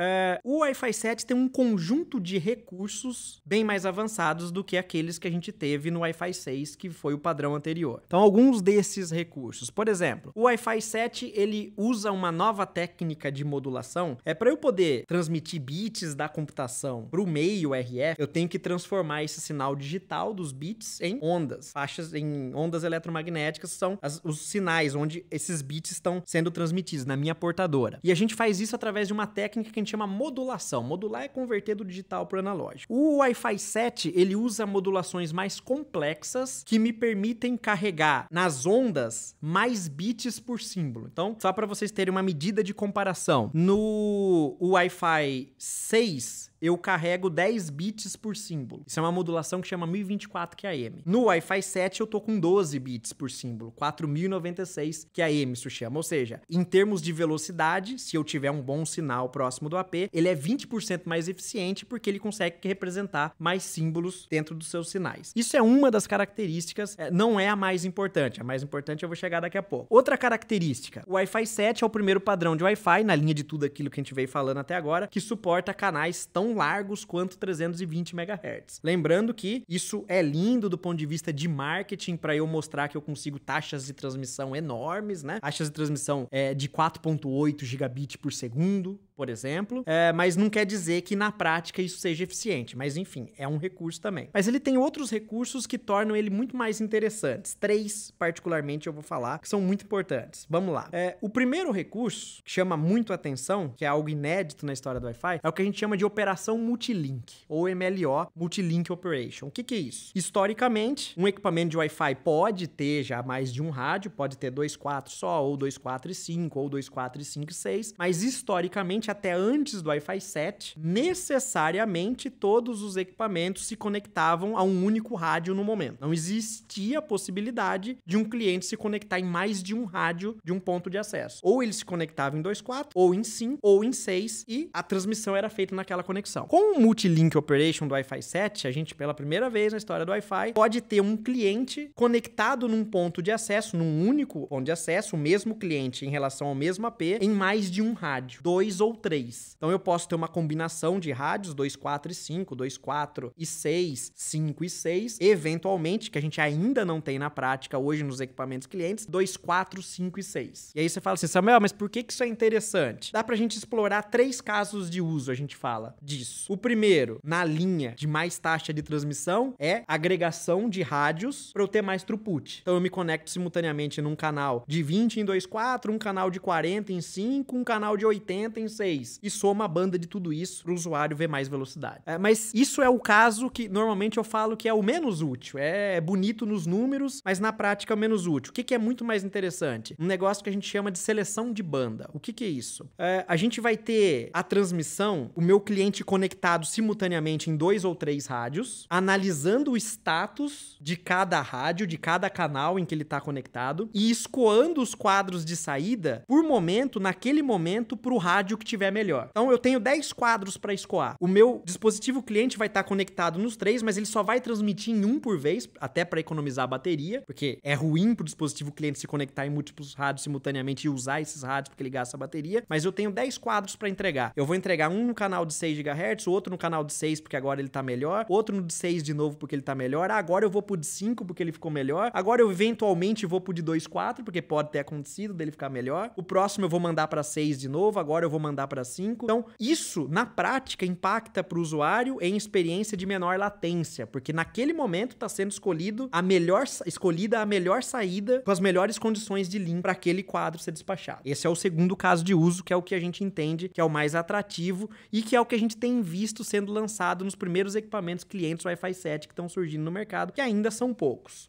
o Wi-Fi 7 tem um conjunto de recursos bem mais avançados do que aqueles que a gente teve no Wi-Fi 6, que foi o padrão anterior. Então, alguns desses recursos. Por exemplo, o Wi-Fi 7, ele usa uma nova técnica de modulação. Para eu poder transmitir bits da computação para o meio RF, eu tenho que transformar esse sinal digital dos bits em ondas. Faixas em ondas eletromagnéticas são os sinais onde esses bits estão sendo transmitidos na minha portadora. E a gente faz isso através de uma técnica que a gente chama modulação. Modular é converter do digital para o analógico. O Wi-Fi 7, ele usa modulações mais complexas que me permitem carregar nas ondas mais bits por símbolo. Então, só para vocês terem uma medida de comparação, no Wi-Fi 6, eu carrego 10 bits por símbolo. Isso é uma modulação que chama 1024 QAM. No Wi-Fi 7, eu tô com 12 bits por símbolo, 4096 QAM, isso chama. Ou seja, em termos de velocidade, se eu tiver um bom sinal próximo do AP, ele é 20% mais eficiente porque ele consegue representar mais símbolos dentro dos seus sinais. Isso é uma das características, não é a mais importante. A mais importante eu vou chegar daqui a pouco. Outra característica, o Wi-Fi 7 é o primeiro padrão de Wi-Fi, na linha de tudo aquilo que a gente veio falando até agora, que suporta canais tão largos quanto 320 MHz. Lembrando que isso é lindo do ponto de vista de marketing para eu mostrar que eu consigo taxas de transmissão enormes, né? Taxas de transmissão de 4.8 gigabit por segundo, por exemplo, mas não quer dizer que na prática isso seja eficiente, mas enfim, é um recurso também. Mas ele tem outros recursos que tornam ele muito mais interessantes. 3, particularmente, eu vou falar, que são muito importantes. Vamos lá. O primeiro recurso, que chama muito atenção, que é algo inédito na história do Wi-Fi, é o que a gente chama de operação multilink, ou MLO, Multilink Operation. O que é isso? Historicamente, um equipamento de Wi-Fi pode ter já mais de um rádio, pode ter 2.4 só, ou 2.4 e 5, ou 2.4 e 5 e 6, mas historicamente, até antes do Wi-Fi 7, necessariamente todos os equipamentos se conectavam a um único rádio no momento. Não existia a possibilidade de um cliente se conectar em mais de um rádio de um ponto de acesso. Ou ele se conectava em 2.4, ou em 5, ou em 6, e a transmissão era feita naquela conexão. Com o Multilink Operation do Wi-Fi 7, a gente, pela primeira vez na história do Wi-Fi, pode ter um cliente conectado num ponto de acesso, num único ponto de acesso, o mesmo cliente em relação ao mesmo AP, em mais de um rádio, 2 ou 3. Então eu posso ter uma combinação de rádios, 2.4 e 5, 2.4 e 6, 5 e 6, eventualmente, que a gente ainda não tem na prática hoje nos equipamentos clientes, 2.4, 5 e 6. E aí você fala assim, Samuel, mas por que isso é interessante? Dá pra gente explorar 3 casos de uso, a gente fala disso. O primeiro, na linha de mais taxa de transmissão, é agregação de rádios para eu ter mais throughput. Então eu me conecto simultaneamente num canal de 20 em 2.4, um canal de 40 em 5, um canal de 80 em 6. E soma a banda de tudo isso para o usuário ver mais velocidade. Mas isso é o caso que normalmente eu falo que é o menos útil. É bonito nos números, mas na prática é o menos útil. O que é muito mais interessante? Um negócio que a gente chama de seleção de banda. O que é isso? A gente vai ter a transmissão, o meu cliente conectado simultaneamente em 2 ou 3 rádios, analisando o status de cada rádio, de cada canal em que ele está conectado e escoando os quadros de saída por momento, naquele momento, para o rádio que tiver melhor. Então eu tenho 10 quadros para escoar. O meu dispositivo cliente vai estar conectado nos 3, mas ele só vai transmitir em um por vez, até para economizar a bateria, porque é ruim para o dispositivo cliente se conectar em múltiplos rádios simultaneamente e usar esses rádios porque ele gasta a bateria, mas eu tenho 10 quadros para entregar. Eu vou entregar um no canal de 6 GHz, outro no canal de 6 porque agora ele tá melhor, outro no de 6 de novo porque ele tá melhor, agora eu vou pro de 5 porque ele ficou melhor, agora eu eventualmente vou pro de 2.4 porque pode ter acontecido dele ficar melhor, o próximo eu vou mandar para 6 de novo, agora eu vou mandar para 5. Então, isso, na prática, impacta para o usuário em experiência de menor latência, porque naquele momento está sendo escolhida a melhor saída com as melhores condições de link para aquele quadro ser despachado. Esse é o segundo caso de uso, que é o que a gente entende que é o mais atrativo e que é o que a gente tem visto sendo lançado nos primeiros equipamentos clientes Wi-Fi 7 que estão surgindo no mercado, que ainda são poucos,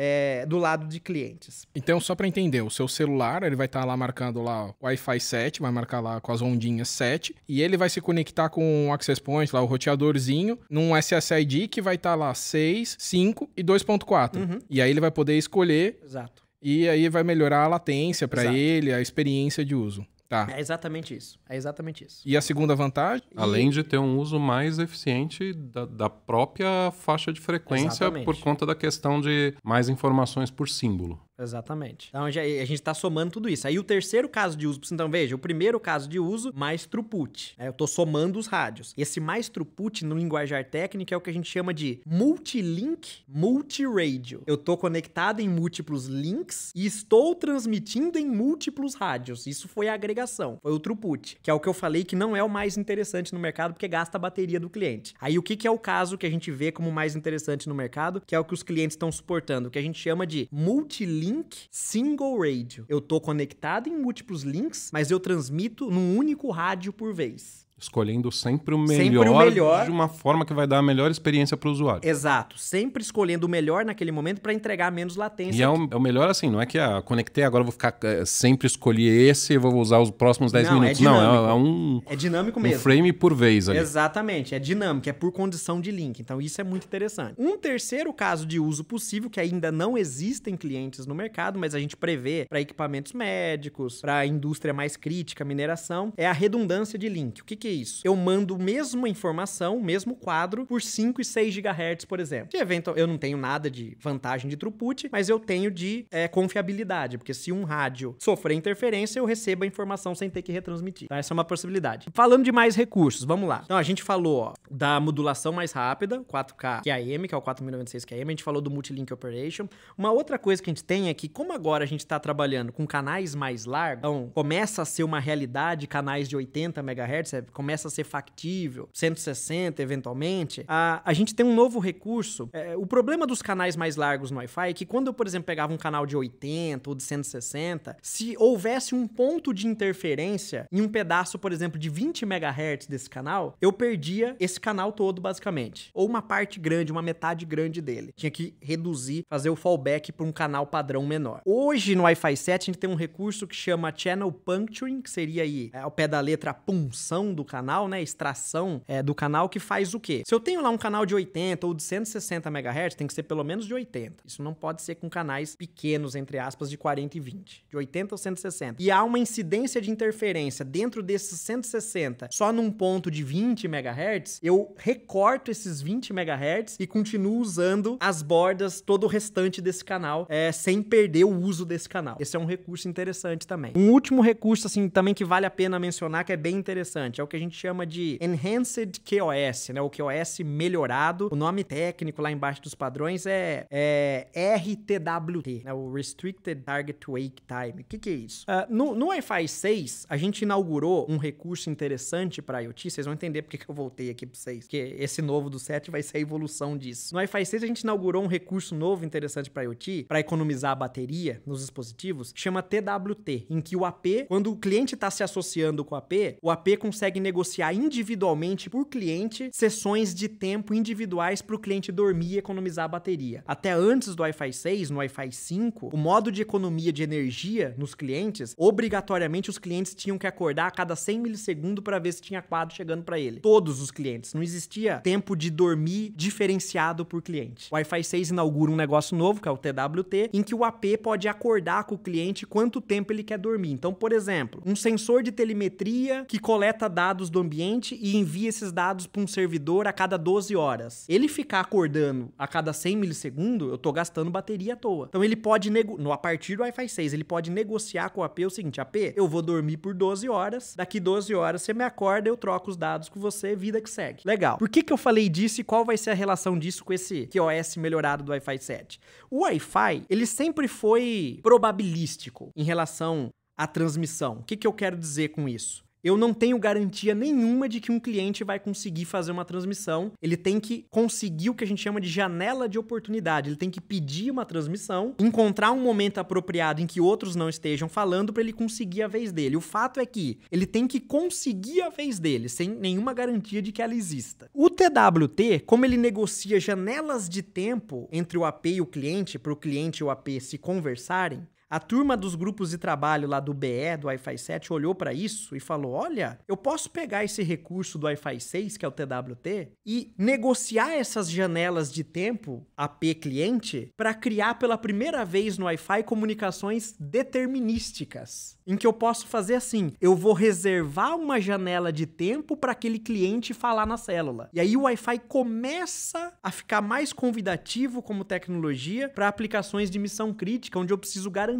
do lado de clientes. Então, só para entender, o seu celular, ele vai estar lá marcando lá o Wi-Fi 7, vai marcar lá com as ondinhas 7 e ele vai se conectar com o Access Point, lá o roteadorzinho, num SSID que vai estar lá 6, 5 e 2.4. E aí ele vai poder escolher. Exato. E aí vai melhorar a latência para Exato. ele, a experiência de uso. Tá. É exatamente isso. É exatamente isso. E a segunda vantagem? Além de ter um uso mais eficiente da própria faixa de frequência, Exatamente. por conta da questão de mais informações por símbolo. Exatamente. Então a gente está somando tudo isso. Aí o terceiro caso de uso, então veja, o primeiro caso de uso, mais throughput. Eu estou somando os rádios. Esse mais throughput, no linguajar técnico, é o que a gente chama de multilink multiradio. Eu estou conectado em múltiplos links e estou transmitindo em múltiplos rádios. Isso foi a agregação, foi o throughput, que é o que eu falei que não é o mais interessante no mercado porque gasta a bateria do cliente. Aí o que é o caso que a gente vê como mais interessante no mercado, que é o que os clientes estão suportando, que a gente chama de multilink single radio. Eu tô conectado em múltiplos links, mas eu transmito num único rádio por vez. Escolhendo sempre o Sempre o melhor. de uma forma que vai dar a melhor experiência para o usuário. Exato. Sempre escolhendo o melhor naquele momento para entregar menos latência. E é o melhor assim, não é que conectei, agora eu vou ficar sempre escolher esse e vou usar os próximos 10 Não, minutos. é Não, é dinâmico um mesmo. frame por vez ali. Exatamente, é dinâmico, é por condição de link. Então isso é muito interessante. Um terceiro caso de uso possível, que ainda não existem clientes no mercado, mas a gente prevê para equipamentos médicos, para a indústria mais crítica, mineração, é a redundância de link. O que é isso? Eu mando a mesma informação, o mesmo quadro, por 5 e 6 GHz, por exemplo. De evento, eu não tenho nada de vantagem de throughput, mas eu tenho de confiabilidade, porque se um rádio sofrer interferência, eu recebo a informação sem ter que retransmitir. Então essa é uma possibilidade. Falando de mais recursos, vamos lá. Então a gente falou da modulação mais rápida, 4K QAM, que é o 4096 QAM, a gente falou do Multilink Operation. Uma outra coisa que a gente tem é que, como agora a gente está trabalhando com canais mais largos, então começa a ser uma realidade canais de 80 MHz, começa a ser factível, 160 eventualmente, a gente tem um novo recurso. O problema dos canais mais largos no Wi-Fi é que quando eu, por exemplo, pegava um canal de 80 ou de 160, se houvesse um ponto de interferência em um pedaço, por exemplo, de 20 MHz desse canal, eu perdia esse canal todo, basicamente. Ou uma parte grande, uma metade grande dele. Tinha que reduzir, fazer o fallback para um canal padrão menor. Hoje, no Wi-Fi 7, a gente tem um recurso que chama Channel Puncturing, que seria aí, ao pé da letra, a punção do canal, né, extração do canal, que faz o quê? Se eu tenho lá um canal de 80 ou de 160 MHz, tem que ser pelo menos de 80. Isso não pode ser com canais pequenos, entre aspas, de 40 e 20. De 80 ou 160. E há uma incidência de interferência dentro desses 160, só num ponto de 20 MHz, eu recorto esses 20 MHz e continuo usando as bordas, todo o restante desse canal, sem perder o uso desse canal. Esse é um recurso interessante também. Um último recurso, assim, também que vale a pena mencionar, que é bem interessante, é o que a gente chama de Enhanced QoS, né? O QoS melhorado. O nome técnico lá embaixo dos padrões é RTWT, né? O Restricted Target Wake Time. O que é isso? No Wi-Fi 6, a gente inaugurou um recurso interessante para IoT. Vocês vão entender porque que eu voltei aqui para vocês, porque esse novo do 7 vai ser a evolução disso. No Wi-Fi 6, a gente inaugurou um recurso novo interessante para IoT, para economizar a bateria nos dispositivos, chama TWT, em que o AP, quando o cliente está se associando com o AP consegue negociar individualmente por cliente sessões de tempo individuais para o cliente dormir e economizar a bateria. Até antes do Wi-Fi 6, no Wi-Fi 5, o modo de economia de energia nos clientes, obrigatoriamente os clientes tinham que acordar a cada 100 milissegundos para ver se tinha quadro chegando para ele. Todos os clientes. Não existia tempo de dormir diferenciado por cliente. O Wi-Fi 6 inaugura um negócio novo, que é o TWT, em que o AP pode acordar com o cliente quanto tempo ele quer dormir. Então, por exemplo, um sensor de telemetria que coleta dados do ambiente e envia esses dados para um servidor a cada 12 horas. Ele ficar acordando a cada 100 milissegundos, eu tô gastando bateria à toa. Então ele pode, a partir do Wi-Fi 6, ele pode negociar com o AP o seguinte: AP, eu vou dormir por 12 horas, daqui 12 horas você me acorda, eu troco os dados com você, vida que segue. Legal. Por que eu falei disso e qual vai ser a relação disso com esse QoS melhorado do Wi-Fi 7? O Wi-Fi, ele sempre foi probabilístico em relação à transmissão. O que eu quero dizer com isso? Eu não tenho garantia nenhuma de que um cliente vai conseguir fazer uma transmissão. Ele tem que conseguir o que a gente chama de janela de oportunidade. Ele tem que pedir uma transmissão, encontrar um momento apropriado em que outros não estejam falando para ele conseguir a vez dele. O fato é que ele tem que conseguir a vez dele, sem nenhuma garantia de que ela exista. O TWT, como ele negocia janelas de tempo entre o AP e o cliente, para o cliente e o AP se conversarem, A turma dos grupos de trabalho lá do BE, do Wi-Fi 7, olhou para isso e falou, olha, eu posso pegar esse recurso do Wi-Fi 6, que é o TWT, e negociar essas janelas de tempo AP cliente para criar pela primeira vez no Wi-Fi comunicações determinísticas, em que eu posso fazer assim, eu vou reservar uma janela de tempo para aquele cliente falar na célula. E aí o Wi-Fi começa a ficar mais convidativo como tecnologia para aplicações de missão crítica, onde eu preciso garantir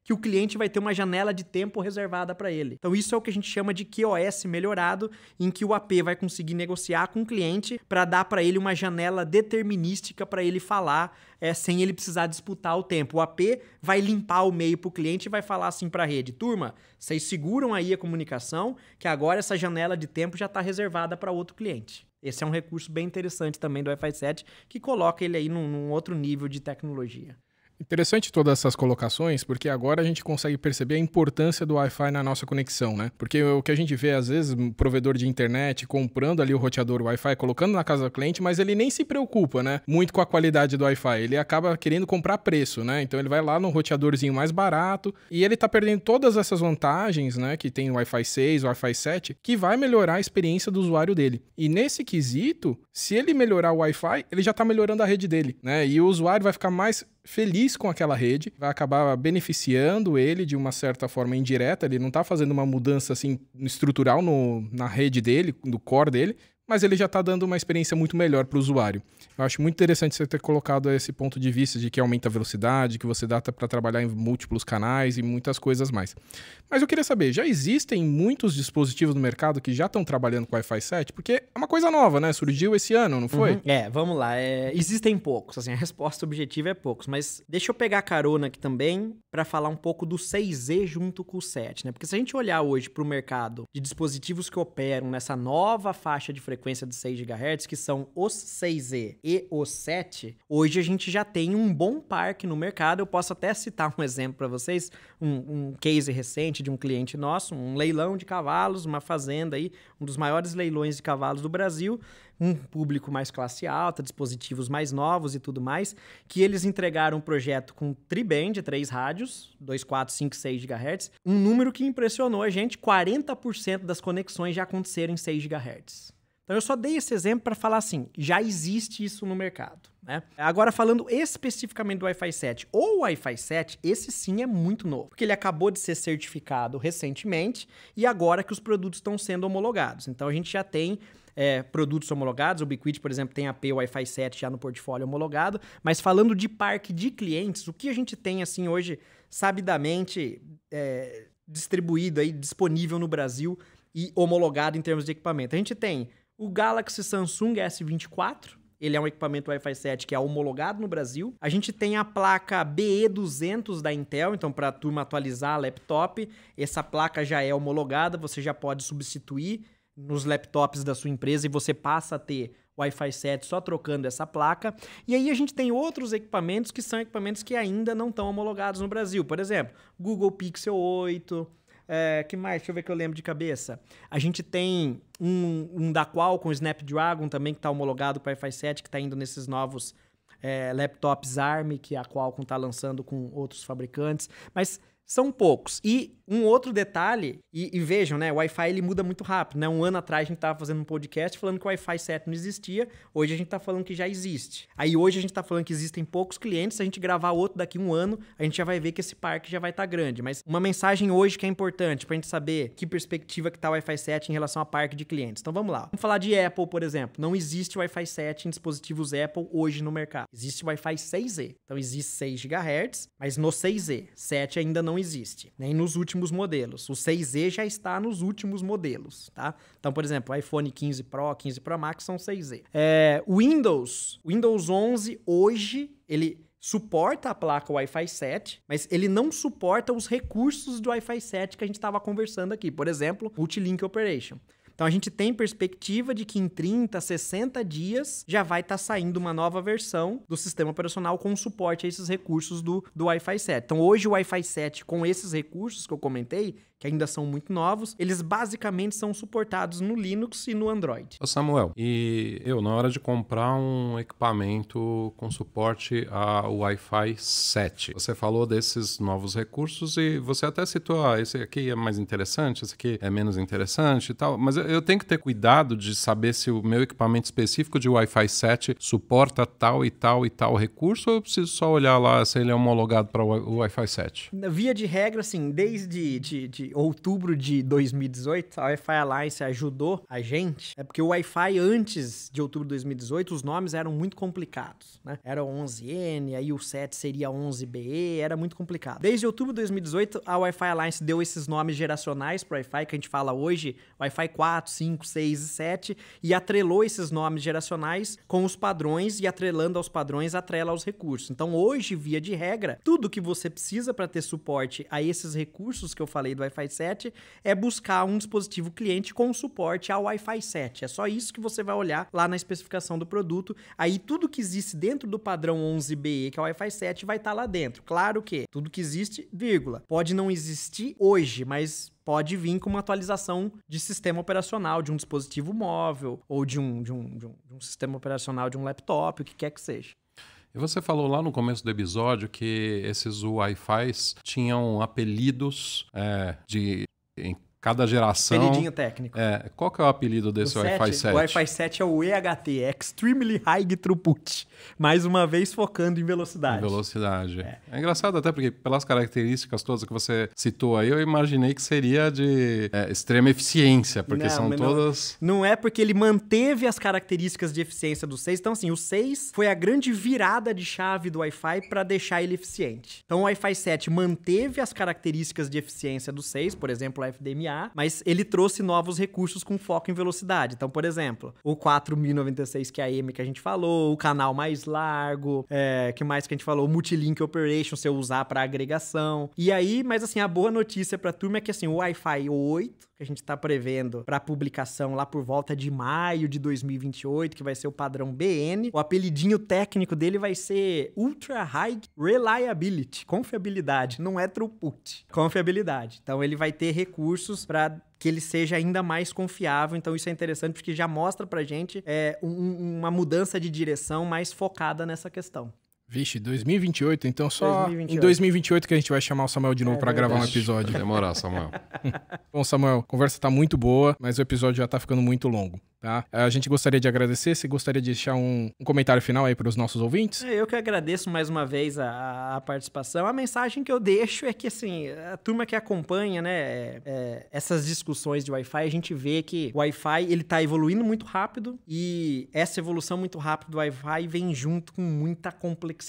que o cliente vai ter uma janela de tempo reservada para ele. Então isso é o que a gente chama de QoS melhorado, em que o AP vai conseguir negociar com o cliente para dar para ele uma janela determinística para ele falar sem ele precisar disputar o tempo. O AP vai limpar o meio para o cliente e vai falar assim para a rede, turma, vocês seguram aí a comunicação, que agora essa janela de tempo já está reservada para outro cliente. Esse é um recurso bem interessante também do Wi-Fi 7, que coloca ele aí num outro nível de tecnologia. Interessante todas essas colocações, porque agora a gente consegue perceber a importância do Wi-Fi na nossa conexão, né? Porque o que a gente vê, às vezes, um provedor de internet comprando ali o roteador Wi-Fi, colocando na casa do cliente, mas ele nem se preocupa, né? Muito com a qualidade do Wi-Fi. Ele acaba querendo comprar preço, né? Então ele vai lá no roteadorzinho mais barato e ele tá perdendo todas essas vantagens, né? Que tem o Wi-Fi 6, o Wi-Fi 7, que vai melhorar a experiência do usuário dele. E nesse quesito, se ele melhorar o Wi-Fi, ele já tá melhorando a rede dele, né? E o usuário vai ficar mais feliz com aquela rede, vai acabar beneficiando ele de uma certa forma indireta, ele não está fazendo uma mudança assim estrutural na rede dele, no core dele, mas ele já está dando uma experiência muito melhor para o usuário. Eu acho muito interessante você ter colocado esse ponto de vista de que aumenta a velocidade, que você dá para trabalhar em múltiplos canais e muitas coisas mais. Mas eu queria saber, já existem muitos dispositivos no mercado que já estão trabalhando com Wi-Fi 7? Porque é uma coisa nova, né? Surgiu esse ano, não foi? Vamos lá. Existem poucos, assim, a resposta objetiva é poucos, mas deixa eu pegar a carona aqui também para falar um pouco do 6E junto com o 7, né? Porque se a gente olhar hoje para o mercado de dispositivos que operam nessa nova faixa de frequência de 6 GHz, que são os 6E e os 7, hoje a gente já tem um bom parque no mercado. Eu posso até citar um exemplo para vocês, um case recente de um cliente nosso, um leilão de cavalos, uma fazenda aí, um dos maiores leilões de cavalos do Brasil, um público mais classe alta, dispositivos mais novos e tudo mais, que eles entregaram um projeto com tri-band, 3 rádios, 2, 4, 5, 6 GHz, um número que impressionou a gente, 40% das conexões já aconteceram em 6 GHz. Então eu só dei esse exemplo para falar assim, já existe isso no mercado, né? Agora falando especificamente do Wi-Fi 7, o Wi-Fi 7, esse sim é muito novo, porque ele acabou de ser certificado recentemente e agora que os produtos estão sendo homologados. Então a gente já tem produtos homologados, o Ubiquiti, por exemplo, tem AP Wi-Fi 7 já no portfólio homologado, mas falando de parque de clientes, o que a gente tem assim hoje, sabidamente distribuído aí, disponível no Brasil e homologado em termos de equipamento? A gente tem o Galaxy Samsung S24, ele é um equipamento Wi-Fi 7 que é homologado no Brasil. A gente tem a placa BE200 da Intel, então para a turma atualizar a laptop, essa placa já é homologada, você já pode substituir nos laptops da sua empresa e você passa a ter Wi-Fi 7 só trocando essa placa. E aí a gente tem outros equipamentos que são equipamentos que ainda não estão homologados no Brasil. Por exemplo, Google Pixel 8... que mais? Deixa eu ver que eu lembro de cabeça. A gente tem um da Qualcomm, o Snapdragon também, que está homologado para Wi-Fi 7, que está indo nesses novos laptops ARM, que a Qualcomm está lançando com outros fabricantes. Mas são poucos. E um outro detalhe, e vejam, né? O Wi-Fi ele muda muito rápido, né? Um ano atrás a gente estava fazendo um podcast falando que o Wi-Fi 7 não existia, hoje a gente está falando que já existe. Aí hoje a gente está falando que existem poucos clientes, se a gente gravar outro daqui um ano, a gente já vai ver que esse parque já vai estar grande. Mas uma mensagem hoje que é importante para a gente saber que perspectiva que está o Wi-Fi 7 em relação a parque de clientes. Então vamos lá. Vamos falar de Apple, por exemplo. Não existe Wi-Fi 7 em dispositivos Apple hoje no mercado. Existe Wi-Fi 6E. Então existe 6 GHz, mas no 6E. 7 ainda não existe, nem nos últimos modelos. O 6E já está nos últimos modelos, tá? Então, por exemplo, o iPhone 15 Pro, 15 Pro Max são 6E. Windows 11 hoje, ele suporta a placa Wi-Fi 7, mas ele não suporta os recursos do Wi-Fi 7 que a gente estava conversando aqui. Por exemplo, Multi-Link Operation. Então, a gente tem perspectiva de que em 30, 60 dias já vai estar saindo uma nova versão do sistema operacional com suporte a esses recursos do Wi-Fi 7. Então, hoje o Wi-Fi 7 com esses recursos que eu comentei, que ainda são muito novos, eles basicamente são suportados no Linux e no Android. Ô Samuel, e eu, na hora de comprar um equipamento com suporte ao Wi-Fi 7, você falou desses novos recursos e você até citou, esse aqui é mais interessante, esse aqui é menos interessante e tal, mas eu tenho que ter cuidado de saber se o meu equipamento específico de Wi-Fi 7 suporta tal e tal e tal recurso, ou eu preciso só olhar lá se ele é homologado para o Wi-Fi 7? Via de regra, assim, desde de outubro de 2018, a Wi-Fi Alliance ajudou a gente, porque o Wi-Fi antes de outubro de 2018, os nomes eram muito complicados, né? Era 11N, aí o 7 seria 11BE, era muito complicado. Desde outubro de 2018, a Wi-Fi Alliance deu esses nomes geracionais para o Wi-Fi, que a gente fala hoje, Wi-Fi 4, 5, 6 e 7, e atrelou esses nomes geracionais com os padrões, e atrelando aos padrões, atrela aos recursos. Então, hoje, via de regra, tudo que você precisa para ter suporte a esses recursos que eu falei do Wi-Fi 7 é buscar um dispositivo cliente com suporte ao Wi-Fi 7. É só isso que você vai olhar lá na especificação do produto. Aí, tudo que existe dentro do padrão 11BE, que é o Wi-Fi 7, vai estar lá dentro. Claro que tudo que existe, vírgula, pode não existir hoje, mas pode vir com uma atualização de sistema operacional de um dispositivo móvel ou de um sistema operacional de um laptop, o que quer que seja. E você falou lá no começo do episódio que esses Wi-Fis tinham apelidos em cada geração. Apelidinho técnico. Qual que é o apelido desse Wi-Fi 7? O Wi-Fi 7 é o EHT, Extremely High Throughput. Mais uma vez focando em velocidade. Em velocidade. É engraçado até porque pelas características todas que você citou aí, eu imaginei que seria de extrema eficiência, porque são todas... Não é porque ele manteve as características de eficiência do 6. Então, assim, o 6 foi a grande virada de chave do Wi-Fi para deixar ele eficiente. Então, o Wi-Fi 7 manteve as características de eficiência do 6, por exemplo, a FDMA, mas ele trouxe novos recursos com foco em velocidade. Então, por exemplo, o 4096 QAM que a gente falou, o canal mais largo, que mais que a gente falou? O Multilink Operation, se eu usar para agregação. E aí, mas assim, a boa notícia para a turma é que assim, o Wi-Fi 8, que a gente está prevendo para publicação lá por volta de maio de 2028, que vai ser o padrão BN, o apelidinho técnico dele vai ser Ultra High Reliability, confiabilidade, não é throughput, confiabilidade. Então, ele vai ter recursos para que ele seja ainda mais confiável. Então, isso é interessante porque já mostra pra gente uma mudança de direção mais focada nessa questão. Vixe, 2028, então só 2028. Em 2028 que a gente vai chamar o Samuel de novo pra gravar um episódio. Vai demorar, Samuel. Bom, Samuel, a conversa tá muito boa, mas o episódio já tá ficando muito longo, tá? A gente gostaria de agradecer, você gostaria de deixar um comentário final aí pros nossos ouvintes? Eu que agradeço mais uma vez a participação. A mensagem que eu deixo é que, assim, a turma que acompanha, né, essas discussões de Wi-Fi, a gente vê que o Wi-Fi, ele tá evoluindo muito rápido e essa evolução muito rápida do Wi-Fi vem junto com muita complexidade.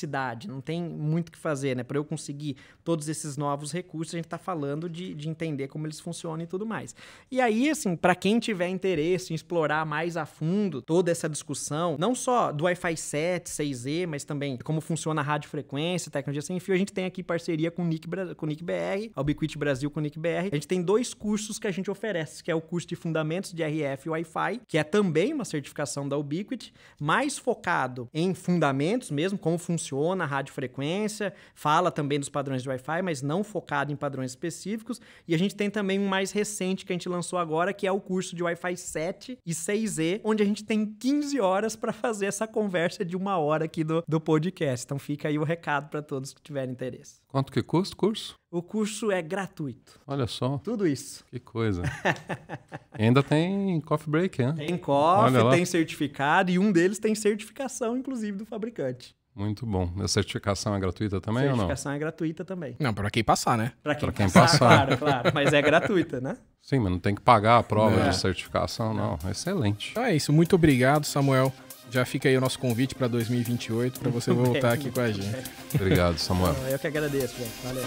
Não tem muito o que fazer, né? Para eu conseguir todos esses novos recursos, a gente tá falando de entender como eles funcionam e tudo mais. E aí, assim, para quem tiver interesse em explorar mais a fundo toda essa discussão, não só do Wi-Fi 7, 6E, mas também como funciona a radiofrequência, tecnologia sem fio, a gente tem aqui parceria com o NIC-BR, a Ubiquiti Brasil com o NIC-BR. A gente tem 2 cursos que a gente oferece, que é o curso de Fundamentos de RF e Wi-Fi, que é também uma certificação da Ubiquiti, mais focado em fundamentos mesmo, como funciona a radiofrequência, fala também dos padrões de Wi-Fi, mas não focado em padrões específicos. E a gente tem também um mais recente que a gente lançou agora, que é o curso de Wi-Fi 7 e 6E, onde a gente tem 15 horas para fazer essa conversa de 1 hora aqui do podcast. Então fica aí o recado para todos que tiverem interesse. Quanto que custa o curso? O curso é gratuito. Olha só. Tudo isso. Que coisa. E ainda tem coffee break, né? Tem coffee, tem certificado e um deles tem certificação, inclusive, do fabricante. Muito bom. A certificação é gratuita também ou não? Certificação é gratuita também. Não, pra quem passar, né? Pra quem passar, claro. Mas é gratuita, né? Sim, mas não tem que pagar a prova de certificação, não. Excelente. Então é isso. Muito obrigado, Samuel. Já fica aí o nosso convite para 2028 para você voltar aqui com a gente. Obrigado, Samuel. Eu que agradeço, gente. Valeu.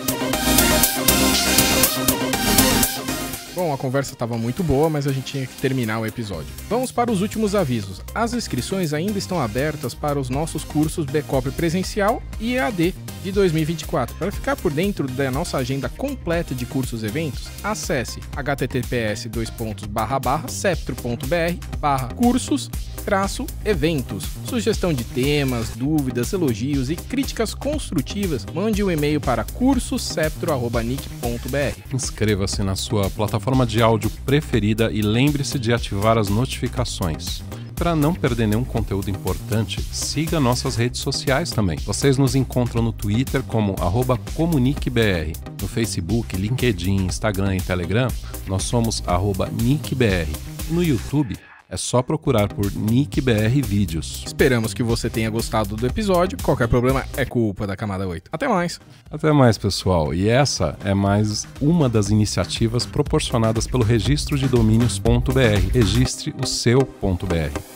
Bom, a conversa estava muito boa, mas a gente tinha que terminar o episódio. Vamos para os últimos avisos. As inscrições ainda estão abertas para os nossos cursos Backup presencial e EAD. de 2024. Para ficar por dentro da nossa agenda completa de cursos e eventos, acesse https://septro.br/cursos-eventos. Sugestão de temas, dúvidas, elogios e críticas construtivas, mande um e-mail para cursoseptro@nic.br. Inscreva-se na sua plataforma de áudio preferida e lembre-se de ativar as notificações. Para não perder nenhum conteúdo importante, siga nossas redes sociais também. Vocês nos encontram no Twitter como @comuniquebr. No Facebook, LinkedIn, Instagram e Telegram, nós somos @nicbr. No YouTube, é só procurar por NicBR Vídeos. Esperamos que você tenha gostado do episódio. Qualquer problema é culpa da Camada 8. Até mais! Até mais, pessoal. E essa é mais uma das iniciativas proporcionadas pelo registro de domínios.br. Registre o seu .br.